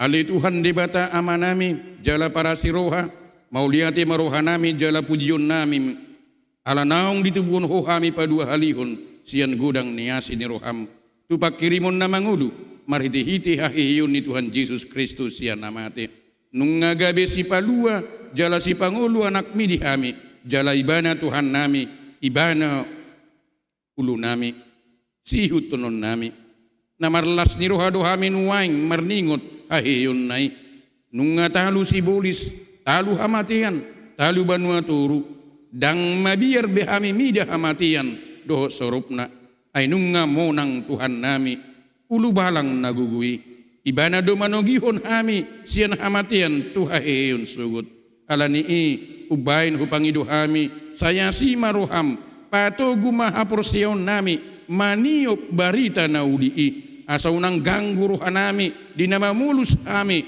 Ali Tuhan di bata amanami jala para siroha mauliati marohanami jala pujion nami ala naong ditubun hohami padua halihon sian gudang niasi ni roham tupak kirimon na mangudu marhiti-hiti hahihiyun ni Tuhan Yesus Kristus sian namate nung ngagabe si palua jala si pangulu anak mi dihami jala ibana Tuhan nami ibana ulu nami sihut tunon nami namarlas ni roha dohami nuwaing marningot ahiyun nai nunga talu sibolis talu hamatian talu banua turu dang mabiar behami mida hamatian doh sorupna ay nunga monang Tuhan nami ulu balang nagugui ibana do manogihon hami sian hamatian tuhahiyun sugut alani ubain hupangido hami saya si maroham patogu mahaporsion nami maniop barita naudi asaunang ganggu rohanami dinama mulus ami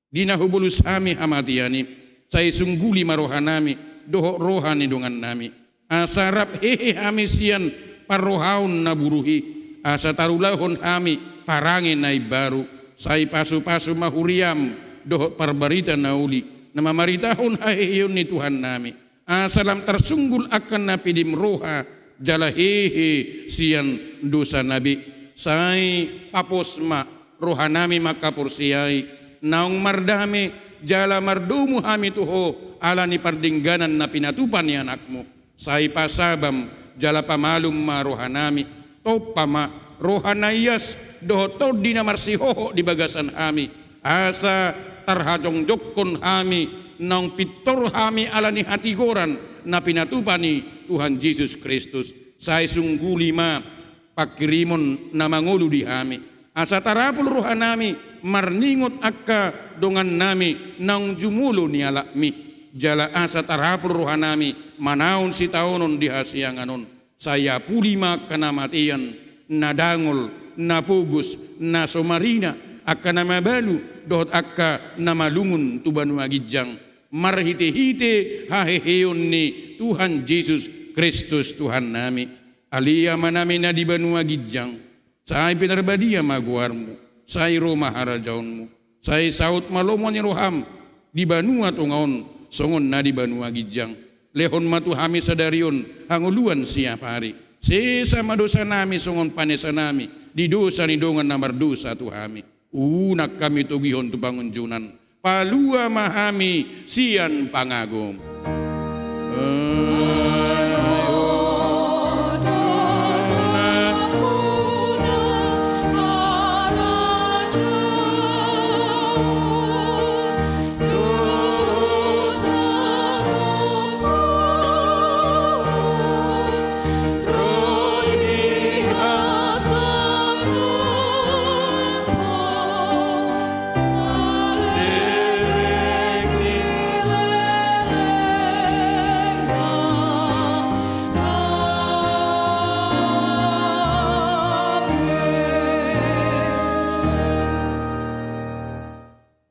dinahubulus ami hamatiani saya sungguli marohanami dohok rohani dongan nami asarap hehe ami sian parohaun naburuhi asa tarulahon ami parangin nai baru saya pasu-pasu mahuriam dohok parbarita nauli nama maritahun haheyun ni Tuhan nami asalam tersunggul akan napi dimroha jala hehe sian dosa nabi sai paposma rohanami makapursiai naung mardami jala mardumu hami tuho ala ni pardingganan na pinatupan ni anakmu sai pasabam jala pamalum ma rohanami topama rohanayas dohotod di namarsihoho di bagasan hami asa tarhajong jokkon hami naung pitor hami ala ni hatigoran na pinatupan ni Tuhan Yesus Kristus sai sungguli ma pakirimon na mangulu di hami asa tarapul rohanami marningot akka dongan nami nang jumulo ni alakmi jala asa tarapul rohanami manaon si taonon di hasianganon saya pulima kanamatian nadangol napugus na somarina akka namabalu dohot akka namalungun tubanu agijang marhite-hite haheheon ni Tuhan Yesus Kristus Tuhan nami alia manami na di banua gijang say pinarbadia maguarmu say roma harajaonmu say saut malomon ni roham di banua tungaon songon na di banua gijang lehon matu hami sadarion hanguluan siap hari sesama dosa nami songon panesa nami di dosa ni dongan namar dosa tu hami unak kami tugihon tu bangunjunan palua mahami sian pangagum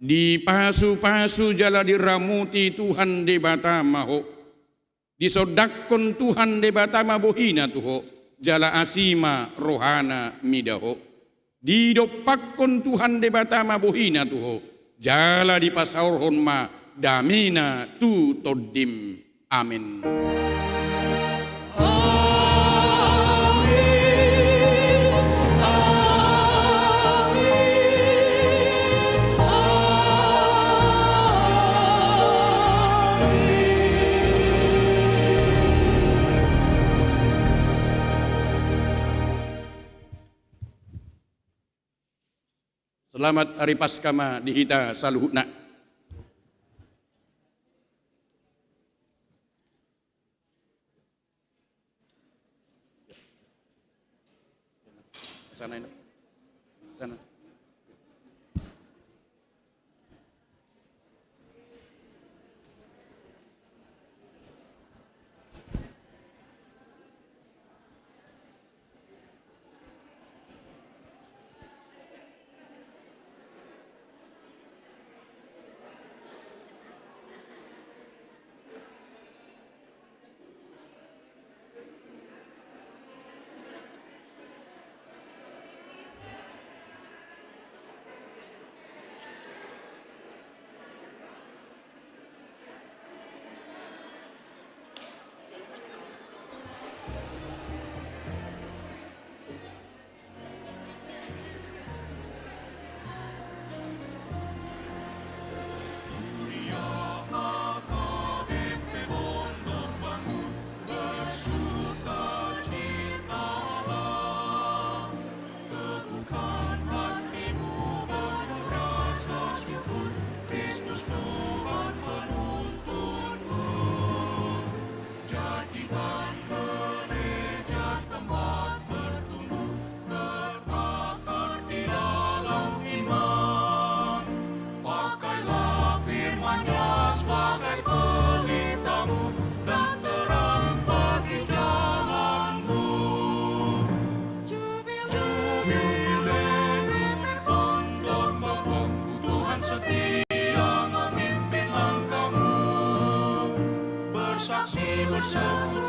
di pasu-pasu jala diramuti Tuhan di bata maho Disodakon Tuhan debatama bohina tuho, jala asima rohana midaho. Didopakkon Tuhan debatama bohina tuho, jala dipasaurhon ma damina tu todim. Amin. Selamat Hari Paskama dihita saluhutna. Sana ini. Sana.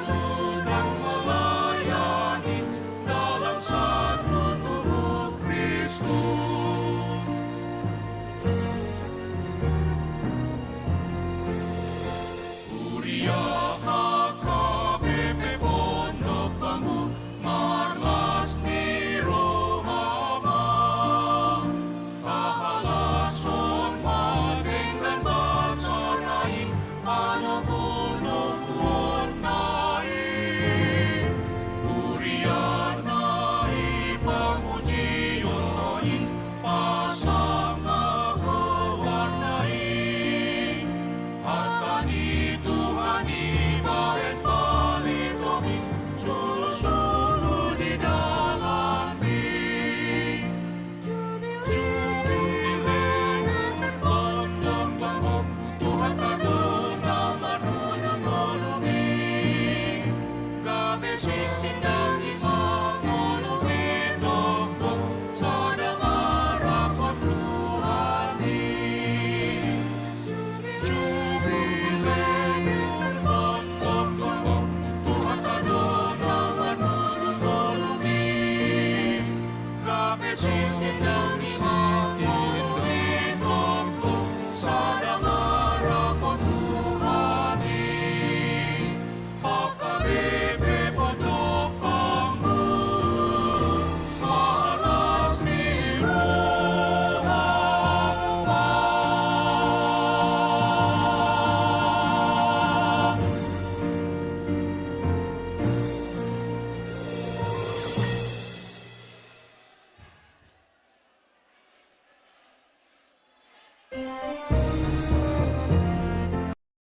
Sedang melayani dalam satu tubuh Kristus. Kuria HKBP Pondok Bambu Marlas Biro Hama Kahala Son Madeng dan Basanai Anogono Kuon Nai Urianai Pamuji Yoloi Pasanga Kawanai Hatani Tuhani Bahet Palitomi Sulu-sulu di dalam mi Jubile Pandang Bangkok Tuhan Kaduna Manuna Molumi Gabe Siti dan Isa